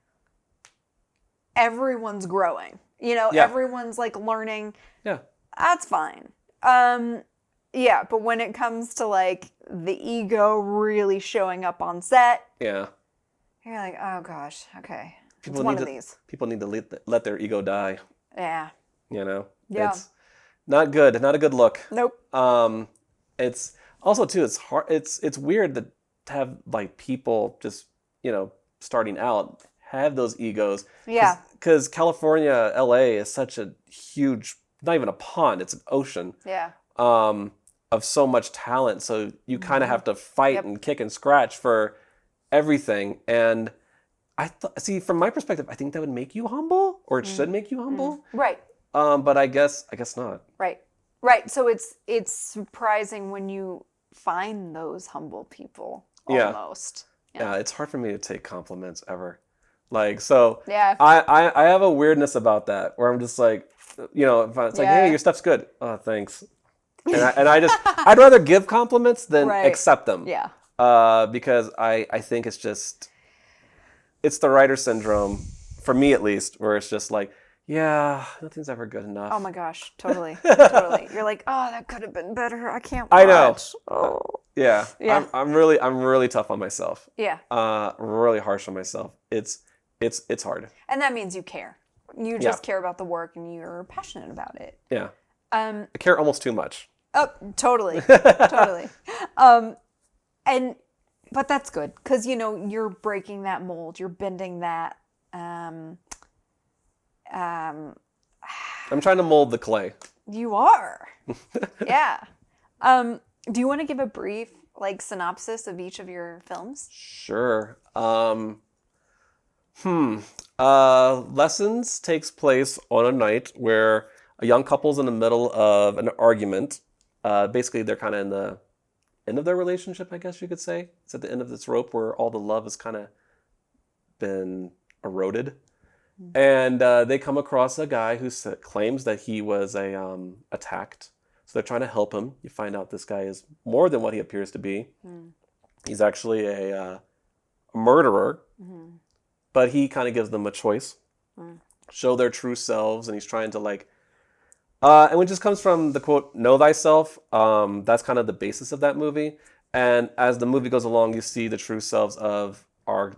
everyone's growing. You know, Yeah. everyone's like learning. Yeah. That's fine. Yeah, but when it comes to like the ego really showing up on set, Yeah. you're like, oh gosh, okay. People It's one need of to these. people need to let their ego die. Yeah. You know. Yeah. It's not good. Not a good look. Nope. It's also too. It's hard. It's weird to have like people just starting out have those egos. Yeah. Because California, LA is such a huge, not even a pond. It's an ocean. Yeah. Of so much talent. So you kind of have to fight Yep. and kick and scratch for everything. And see, from my perspective, I think that would make you humble, or it should make you humble. Right. But I guess not. Right. Right. So it's surprising when you find those humble people Yeah. almost. Yeah, it's hard for me to take compliments ever. Like, so Yeah. I have a weirdness about that where I'm just like, if it's like, Yeah. hey, your stuff's good. Oh, thanks. And I just, I'd rather give compliments than Right. accept them. Yeah. Because I think it's the writer syndrome, for me at least, where it's just like, yeah, nothing's ever good enough. Oh my gosh, totally. Totally. You're like, oh, that could have been better. I can't watch. I know. Oh. Yeah. Yeah. I'm really tough on myself. Yeah. Really harsh on myself. It's hard. And that means you care. You just care about the work and you're passionate about it. Yeah. I care almost too much. Oh, totally. Totally. But that's good because, you're breaking that mold. You're bending that. I'm trying to mold the clay. You are. Yeah. Do you want to give a brief, synopsis of each of your films? Sure. Lessons takes place on a night where a young couple's in the middle of an argument. Basically, they're kind of in the end of their relationship, I guess you could say. It's at the end of this rope where all the love has kind of been eroded. And they come across a guy who claims that he was attacked. So they're trying to help him. You find out this guy is more than what he appears to be. He's actually a murderer. But he kind of gives them a choice. Show their true selves. And he's trying to and it just comes from the quote, know thyself. That's kind of the basis of that movie. And as the movie goes along, you see the true selves of our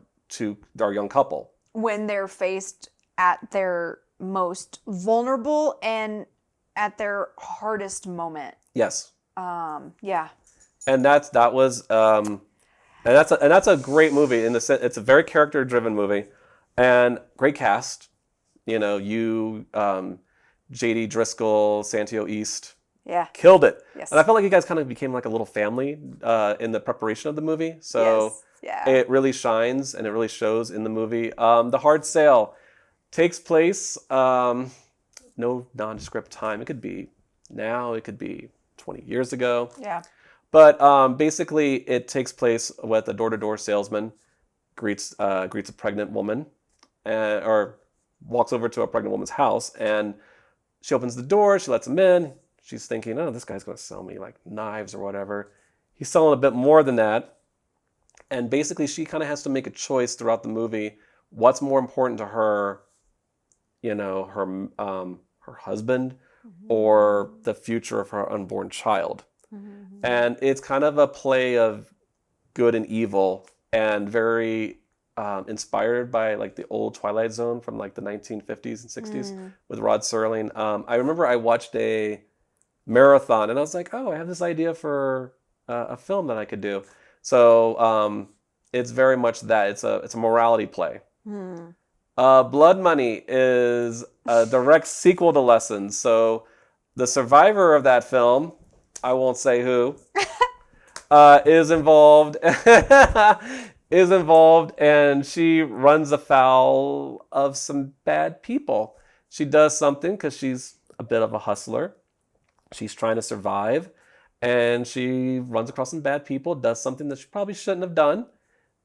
young couple. When they're faced at their most vulnerable and at their hardest moment. Yes. Yeah. And that's a great movie in the sense it's a very character driven movie and great cast. J.D. Driscoll, Santio East. Yeah. Killed it. Yes. And I felt like you guys kind of became like a little family in the preparation of the movie. So Yes. Yeah. it really shines and it really shows in the movie. The Hard Sale takes place, no nondescript time. It could be now, it could be 20 years ago. Yeah. But basically it takes place with a door-to-door salesman greets a pregnant woman or walks over to a pregnant woman's house and she opens the door, she lets him in. She's thinking, oh, this guy's going to sell me like knives or whatever. He's selling a bit more than that. And basically she kind of has to make a choice throughout the movie. What's more important to her, her husband or the future of her unborn child. And it's kind of a play of good and evil and very inspired by the old Twilight Zone from the 1950s and 60s with Rod Serling. I remember I watched a marathon and I was like, oh, I have this idea for a film that I could do. So it's very much that. It's a morality play. Blood Money is a direct sequel to Lessons. So the survivor of that film, I won't say who, is involved. Is involved, and she runs afoul of some bad people. She does something because she's a bit of a hustler. She's trying to survive, and she runs across some bad people, does something that she probably shouldn't have done,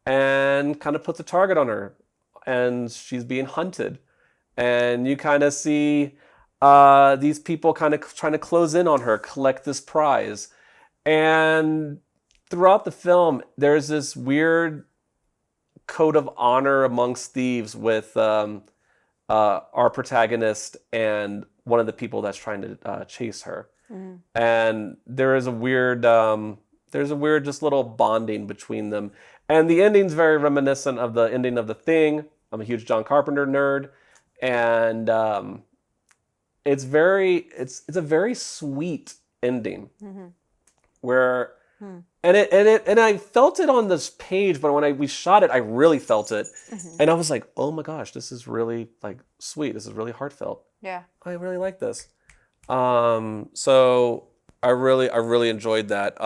and kind of puts a target on her, and she's being hunted. And you kind of see these people kind of trying to close in on her, collect this prize. And throughout the film, there's this weird code of honor amongst thieves with our protagonist and one of the people that's trying to chase her. Mm. And there's a weird just little bonding between them. And the ending's very reminiscent of the ending of The Thing. I'm a huge John Carpenter nerd, and it's a very sweet ending, mm-hmm. where. And I felt it on this page, but when we shot it, I really felt it, mm-hmm. and I was like, "Oh my gosh, this is really like sweet. This is really heartfelt. Yeah, I really like this." So I really enjoyed that.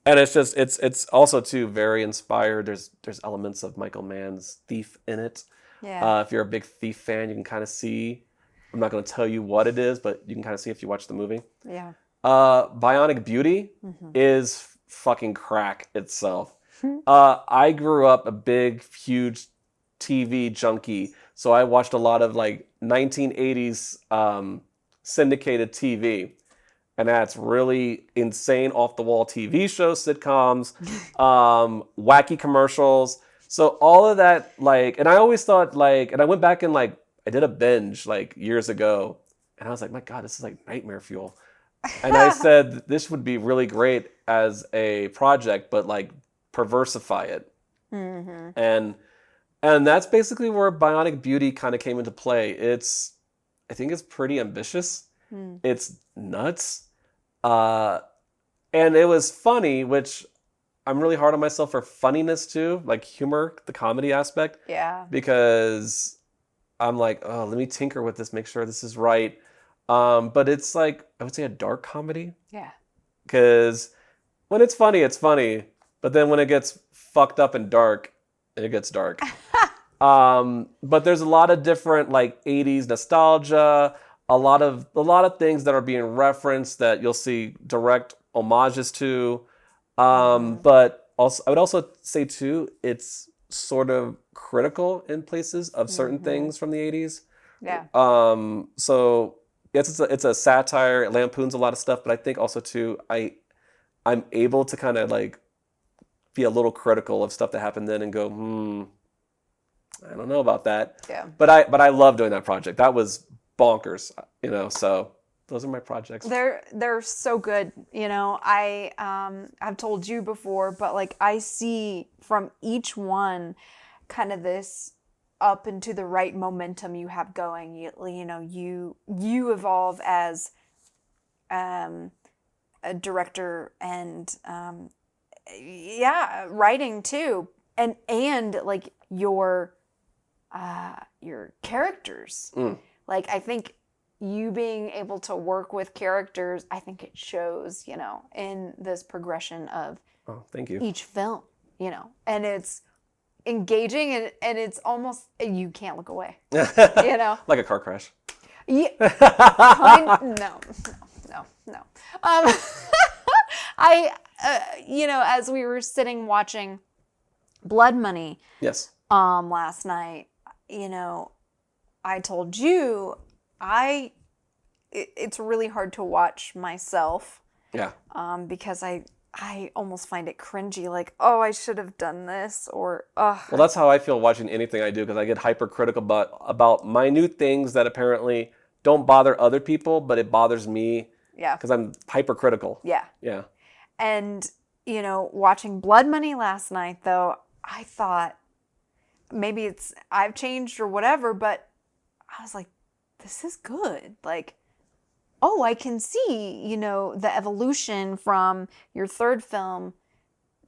And it's also too very inspired. There's elements of Michael Mann's Thief in it. Yeah. If you're a big Thief fan, you can kind of see. I'm not going to tell you what it is, but you can kind of see if you watch the movie. Yeah. Bionic Beauty mm-hmm. is fucking crack itself. I grew up a big, huge TV junkie, so I watched a lot of like 1980s syndicated TV, and that's really insane, off-the-wall TV shows, sitcoms, wacky commercials. So all of that, like, and I always thought, like, and I went back and like I did a binge like years ago, and I was like, my God, this is like nightmare fuel. And I said, this would be really great as a project, but like perversify it. Mm-hmm. And that's basically where Bionic Beauty kind of came into play. I think it's pretty ambitious. Mm. It's nuts. And it was funny, which I'm really hard on myself for funniness too, like humor, the comedy aspect. Yeah. Because I'm like, oh, let me tinker with this, make sure this is right. But it's like, I would say a dark comedy. Yeah. Because when it's funny. But then when it gets fucked up and dark, it gets dark. But there's a lot of different like 80s nostalgia, a lot of things that are being referenced that you'll see direct homages to. But also, I would also say too, it's sort of critical in places of certain mm-hmm. things from the 80s. Yeah. So yes, it's a satire. It lampoons a lot of stuff, but I think also too, I'm able to kind of like be a little critical of stuff that happened then and go, I don't know about that. Yeah. But I love doing that project. That was bonkers, so those are my projects. They're so good. I've told you before, but like I see from each one kind of this up into the right momentum you have going. You evolve as a director and writing too, and like your characters. Like I think you being able to work with characters, I think it shows, in this progression of thank you. Each film, and it's engaging and it's almost, you can't look away, Like a car crash. Yeah. No. As we were sitting watching Blood Money, yes, last night, I told you, it's really hard to watch myself. Yeah. Because I almost find it cringy, like, oh, I should have done this, or, Well, that's how I feel watching anything I do, because I get hypercritical about minute things that apparently don't bother other people, but it bothers me. Yeah. Because I'm hypercritical. Yeah. Yeah. And, watching Blood Money last night, though, I thought maybe I've changed or whatever, but I was like, this is good. Like, oh, I can see, the evolution from your third film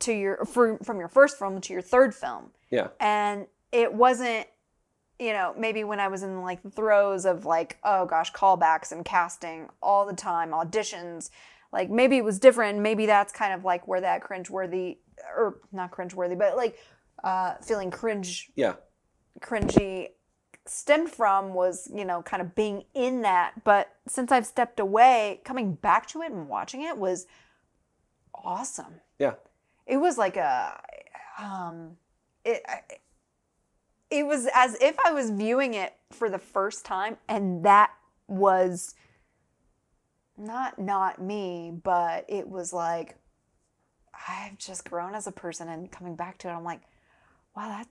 to from your first film to your third film. Yeah. And it wasn't, maybe when I was in like the throes of like, oh gosh, callbacks and casting all the time, auditions, like maybe it was different. Maybe that's kind of like where that cringeworthy, or not cringeworthy, but like feeling cringy stemmed from was, you know, kind of being in that. But since I've stepped away, coming back to it and watching it was awesome. Yeah. It was like it was as if I was viewing it for the first time, and that was not me, but it was like I've just grown as a person, and coming back to it, I'm like, wow,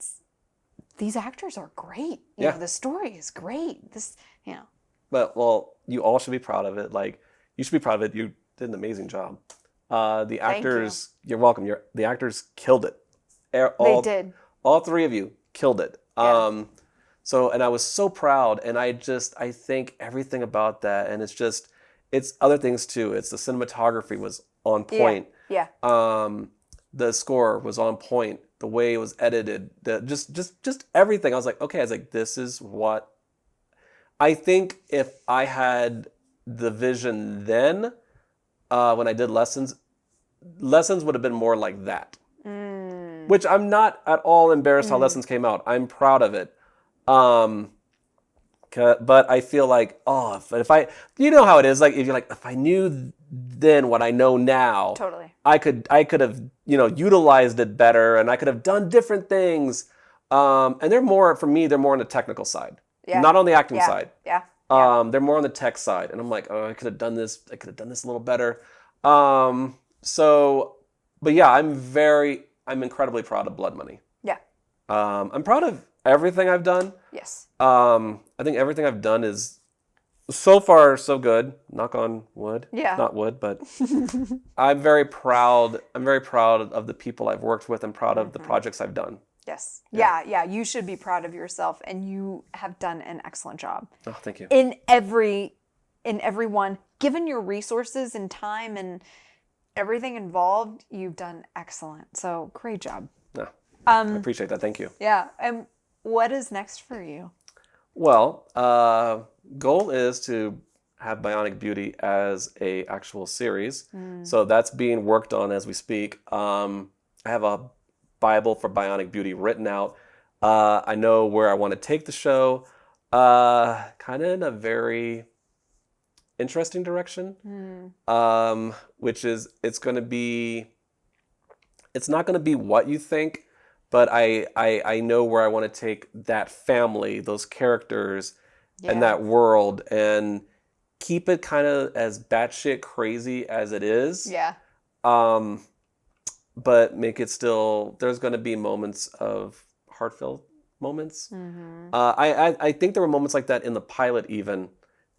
these actors are great. You know, the story is great. This, you know. But, well, you all should be proud of it. Like, you should be proud of it. You did an amazing job. The actors, you're welcome. The actors killed it. They did. All three of you killed it. Yeah. And I was so proud, and I think everything about that, and it's other things too. It's the cinematography was on point. Yeah. The score was on point. The way it was edited, just everything. I was like, this is what I think. If I had the vision then, when I did lessons would have been more like that. Which I'm not at all embarrassed how Lessons came out. I'm proud of it. But I feel like, if I, you know how it is. Like, if I knew then what I know now, totally, I could have, utilized it better, and I could have done different things. And they're more on the technical side, not on the acting side. Yeah. They're more on the tech side, and I'm like, I could have done this. I could have done this a little better. But yeah, I'm incredibly proud of Blood Money. Yeah. I'm proud of everything I've done. Yes. I think everything I've done is so far so good. Knock on wood. Yeah. Not wood, but I'm very proud. I'm very proud of the people I've worked with, and proud of the projects I've done. Yes. Yeah. You should be proud of yourself, and you have done an excellent job. Oh, thank you. In every one, given your resources and time and everything involved, you've done excellent. So great job. Yeah. I appreciate that. Thank you. Yeah. And what is next for you? Well, goal is to have Bionic Beauty as a actual series. So that's being worked on as we speak. I have a Bible for Bionic Beauty written out. I know where I want to take the show, kind of in a very interesting direction, which is it's not going to be what you think, but I know where I want to take that family, those characters, and that world, and keep it kind of as batshit crazy as it is. Yeah. But make it still, there's going to be moments of heartfelt moments. I think there were moments like that in the pilot even,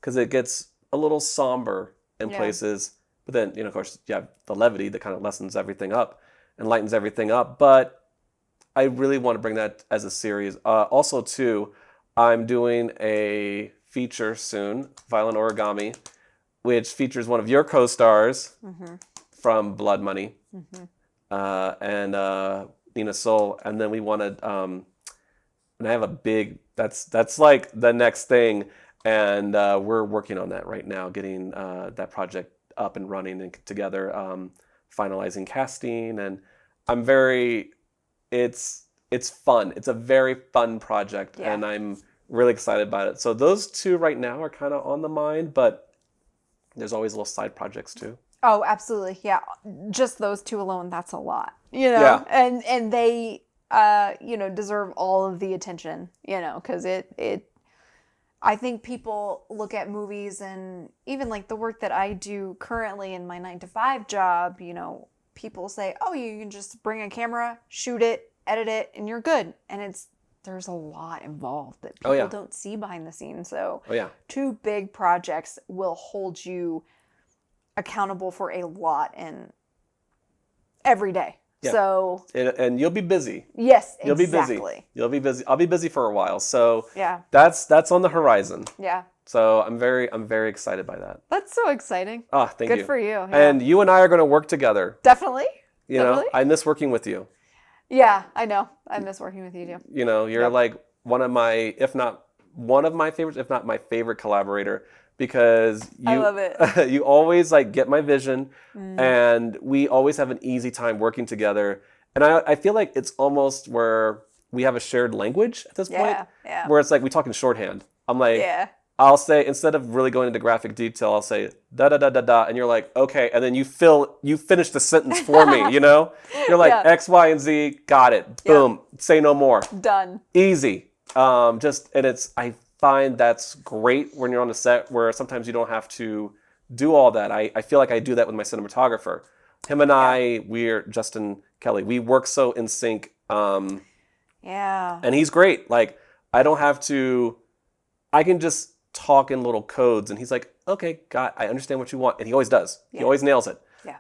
because it gets a little somber in places. But then, of course, you have the levity that kind of lessens everything up and lightens everything up. But I really want to bring that as a series. Also, too, I'm doing a feature soon, Violent Origami, which features one of your co-stars from Blood Money. And Nina Soul, and then we wanted, and I have a big, that's like the next thing, and we're working on that right now, getting that project up and running and together, finalizing casting, and it's fun. It's a very fun project, and I'm really excited about it. So those two right now are kind of on the mind, but there's always little side projects too. Oh, absolutely. Yeah. Just those two alone, that's a lot, and they, deserve all of the attention, because I think people look at movies, and even like the work that I do currently in my 9-to-5 job, people say, oh, you can just bring a camera, shoot it, edit it, and you're good. And there's a lot involved that people don't see behind the scenes. So two big projects will hold you accountable for a lot and every day. Yeah. So and you'll be busy. Yes, you'll exactly. be busy. You'll be busy. I'll be busy for a while. So that's on the horizon. Yeah. So I'm very excited by that. That's so exciting. Oh, thank you. Good for you. Yeah. And you and I are going to work together. Definitely. I miss working with you. Yeah, I know. I miss working with you too. You're like one of my, if not one of my favorites, if not my favorite collaborator, because I love it. you always like get my vision, and we always have an easy time working together. And I feel like it's almost where we have a shared language at this point, Yeah. where it's like we talk in shorthand. I'm like, Yeah. I'll say, instead of really going into graphic detail, I'll say da da da da da, and you're like, okay, and then you finish the sentence for me, you know? You're like Yeah. X, Y, and Z, got it, boom, say no more, Done. easy. And I find that's great when you're on the set, where sometimes you don't have to do all that. I feel like I do that with my cinematographer. Him and we're Justin Kelly. We work so in sync. Yeah. And he's great. Like, I don't have to. I can just talk in little codes, and he's like, okay, I understand what you want, and he always does. He always nails it. Yeah.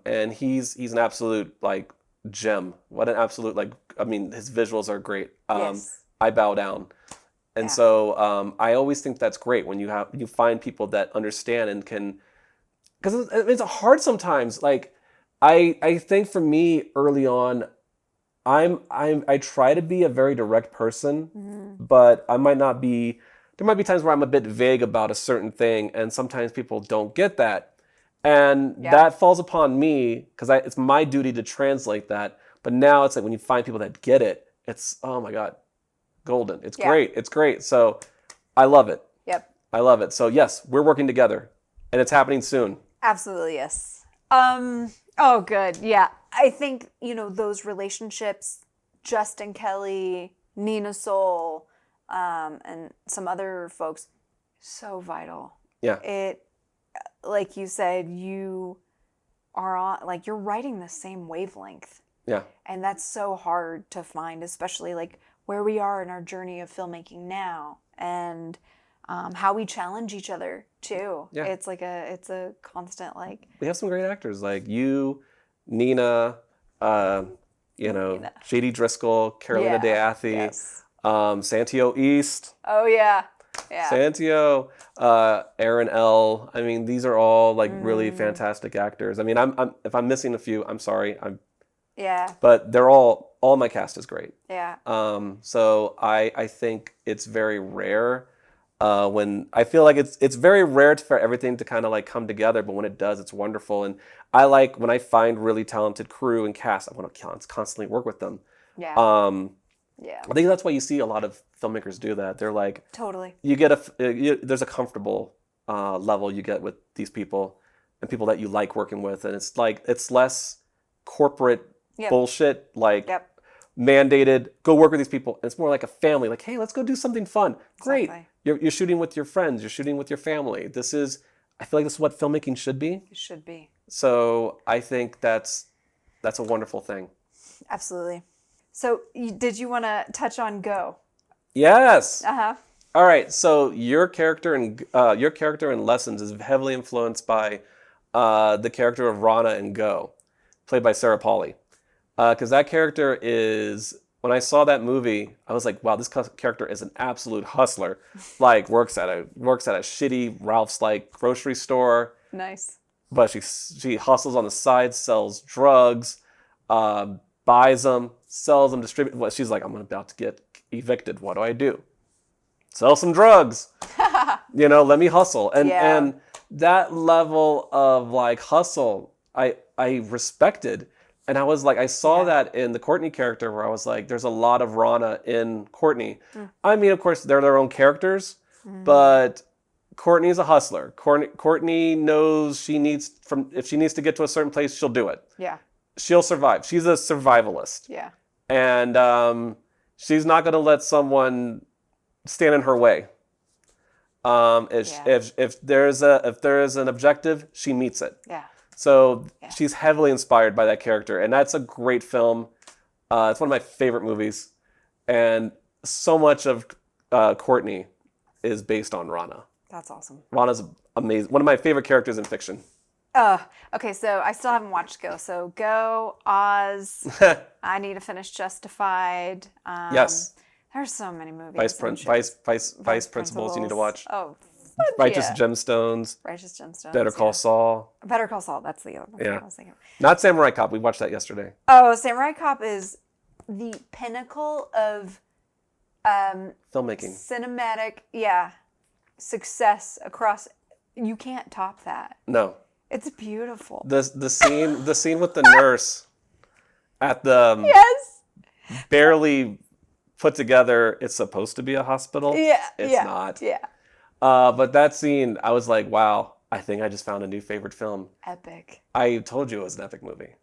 And he's an absolute like gem. What an absolute like. I mean, his visuals are great. Yes. I bow down. And so I always think that's great when you find people that understand and can, because it's hard sometimes. Like I think for me early on, I try to be a very direct person, but I might not be. There might be times where I'm a bit vague about a certain thing, and sometimes people don't get that, and that falls upon me because it's my duty to translate that. But now it's like when you find people that get it, it's, oh my God, golden. It's great. It's great. So I love it. Yep. I love it. So yes, we're working together, and it's happening soon. Absolutely, yes. Oh, good. Yeah. I think, those relationships, Justin Kelly, Nina Soul, and some other folks, so vital. Yeah. It, like you said, you are on, like, you're writing the same wavelength. Yeah. And that's so hard to find, especially like where we are in our journey of filmmaking now, and how we challenge each other too. Yeah. It's like it's a constant like. We have some great actors like you, Nina, J.D. Driscoll, Carolina DeAthe, Yes. Santio East. Oh yeah. Yeah. Santio, Aaron L. I mean, these are all like really fantastic actors. I mean, I'm if I'm missing a few, I'm sorry. But they're all my cast is great. Yeah. So I think it's very rare when I feel like it's very rare for everything to kind of like come together, but when it does, it's wonderful. And I like when I find really talented crew and cast, I want to constantly work with them. Yeah. Yeah. I think that's why you see a lot of filmmakers do that. They're like, totally. You get there's a comfortable level you get with these people and people that you like working with, and it's like it's less corporate bullshit like mandated. Go work with these people. And it's more like a family. Like, hey, let's go do something fun. Great. Exactly. You're shooting with your friends. You're shooting with your family. I feel like this is what filmmaking should be. It should be. So I think that's a wonderful thing. Absolutely. So did you want to touch on Go? Yes. Uh-huh. All right. So your character in Lessons is heavily influenced by the character of Rana in Go, played by Sarah Polley. Because that character is, when I saw that movie, I was like, wow, this character is an absolute hustler. Like works at a shitty Ralph's like grocery store. Nice. But she hustles on the side, sells drugs, buys them, sells them, distributes. Well, she's like, I'm about to get evicted. What do I do? Sell some drugs. Let me hustle. And that level of like hustle, I respected. And I was like, I saw that in the Courtney character where I was like, there's a lot of Rana in Courtney. I mean, of course, they're their own characters, but Courtney is a hustler. Courtney knows if she needs to get to a certain place, she'll do it. Yeah. She'll survive. She's a survivalist. Yeah. And she's not going to let someone stand in her way. If there's an objective, she meets it. Yeah. So she's heavily inspired by that character, and that's a great film. It's one of my favorite movies, and so much of Courtney is based on Rana. That's awesome. Rana's amazing. One of my favorite characters in fiction. Okay, so I still haven't watched Go. So Go, Oz. I need to finish Justified. Yes. There's so many movies. Vice Principals you need to watch. Oh, Righteous Gemstones. Righteous Gemstones. Better Call Saul. Better Call Saul. That's the other one I was thinking. Not Samurai Cop. We watched that yesterday. Oh, Samurai Cop is the pinnacle of filmmaking. Cinematic. Yeah. success across. You can't top that. No. It's beautiful. The scene with the nurse at the Yes. barely put together. It's supposed to be a hospital. Yeah. It's not. Yeah. But that scene, I was like, wow. I think I just found a new favorite film. Epic. I told you it was an epic movie.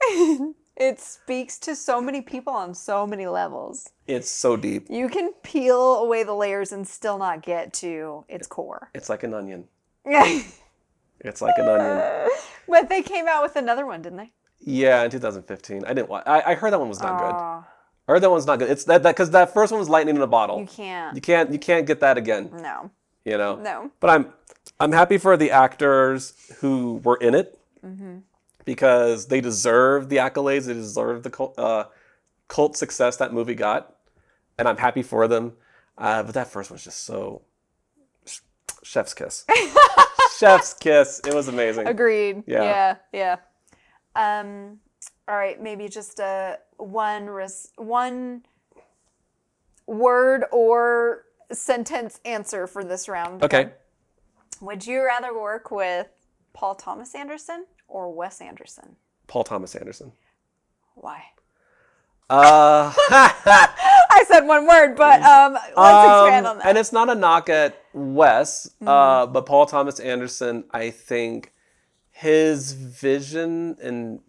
It speaks to so many people on so many levels. It's so deep. You can peel away the layers and still not get to its core. It's like an onion. Yeah. It's like an onion. But they came out with another one, didn't they? Yeah, in 2015. I didn't watch. I heard that one was not good. Aw. I heard that one's not good. It's that because that first one was lightning in a bottle. You can't. You can't get that again. No. You know. No. But I'm happy for the actors who were in it because they deserve the accolades. They deserve the cult success that movie got, and I'm happy for them. But that first one's just so chef's kiss. Chef's kiss. It was amazing. Agreed. Yeah. Yeah. All right. Maybe just one word or sentence answer for this round. Okay. Would you rather work with Paul Thomas Anderson or Wes Anderson? Paul Thomas Anderson. Why? I said one word, but let's expand on that. And it's not a knock at Wes, but Paul Thomas Anderson, I think his vision and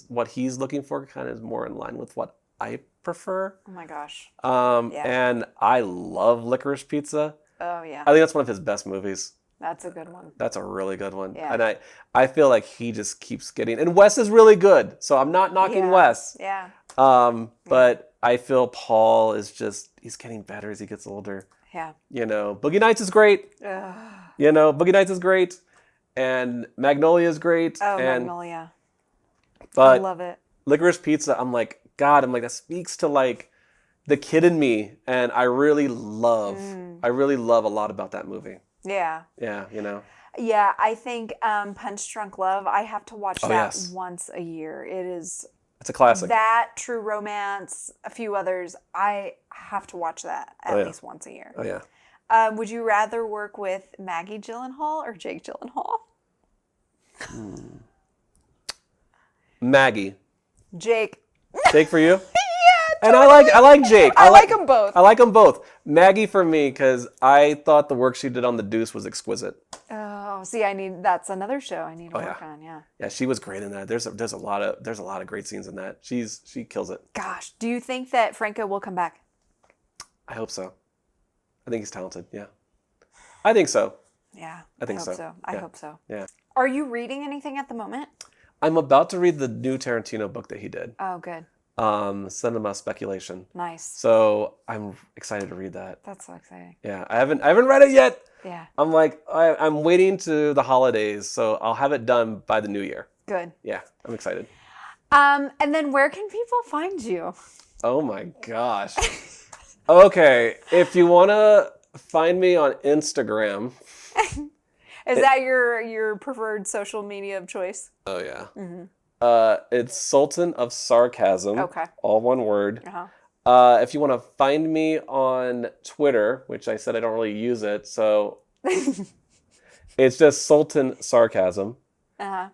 what he's looking for kind of is more in line with what I prefer. Oh my gosh. And I love Licorice Pizza. Oh yeah. I think that's one of his best movies. That's a good one. That's a really good one. Yeah. And I feel like he just keeps getting, and Wes is really good, so I'm not knocking Wes. Yeah. But I feel Paul is he's getting better as he gets older. Yeah. You know, Boogie Nights is great. You know, Boogie Nights is great. And Magnolia is great. Oh, and, Magnolia. But I love it. Licorice Pizza, I'm like, that speaks to like the kid in me. And I really love a lot about that movie. Yeah. Yeah, you know. Yeah, I think Punch Drunk Love, I have to watch that once a year. It's a classic. That, True Romance, a few others. I have to watch that at least once a year. Oh, yeah. Would you rather work with Maggie Gyllenhaal or Jake Gyllenhaal? Maggie. Jake. Jake for you? Yeah. And I like Jake. I like them both. I like them both. Maggie for me because I thought the work she did on The Deuce was exquisite. Oh, see, that's another show I need to work on. Yeah. Yeah, she was great in that. There's a lot of great scenes in that. She kills it. Gosh, do you think that Franco will come back? I hope so. I think he's talented. Yeah. I think so. Yeah. I think so. I hope so. Yeah. Are you reading anything at the moment? I'm about to read the new Tarantino book that he did. Oh, good. Cinema Speculation. Nice. So I'm excited to read that. That's so exciting. Yeah, I haven't read it yet. Yeah. I'm like I'm waiting to the holidays, so I'll have it done by the new year. Good. Yeah, I'm excited. And then where can people find you? Oh my gosh. Okay, if you want to find me on Instagram. Is that your preferred social media of choice? Oh yeah. Mm-hmm. It's Sultan of Sarcasm. Okay. All one word. Uh-huh. If you want to find me on Twitter, which I said I don't really use it, so it's just Sultan Sarcasm. Uh-huh.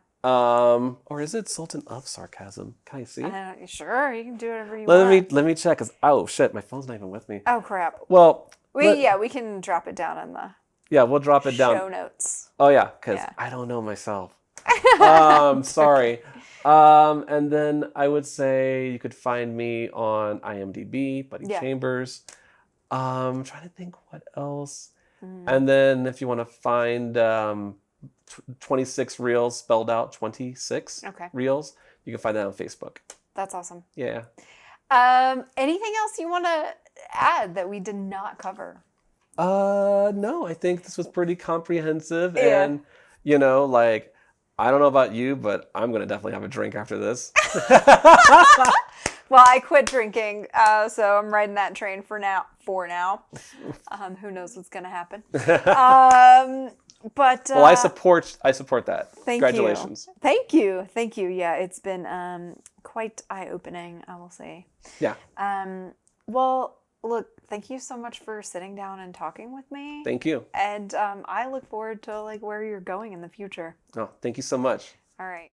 Or is it Sultan of Sarcasm? Can I see? Sure, you can do whatever you want. Let me check. Oh shit, my phone's not even with me. Oh crap. Well, we can drop it down in the we'll drop it down. show notes. Oh yeah, because I don't know myself. Sorry. And then I would say you could find me on IMDb, Buddy Chambers. Trying to think what else. And then if you want to find 26 Reels spelled out, 26 Reels, you can find that on Facebook. That's awesome. Yeah. Anything else you want to add that we did not cover? No, I think this was pretty comprehensive. And, you know, like, I don't know about you, but I'm going to definitely have a drink after this. Well, I quit drinking, so I'm riding that train for now. Who knows what's going to happen? But well, I support that. Thank Congratulations. You. Thank you. Yeah, it's been quite eye-opening, I will say. Yeah. Well, look, thank you so much for sitting down and talking with me. Thank you. And I look forward to like where you're going in the future. Oh, thank you so much. All right.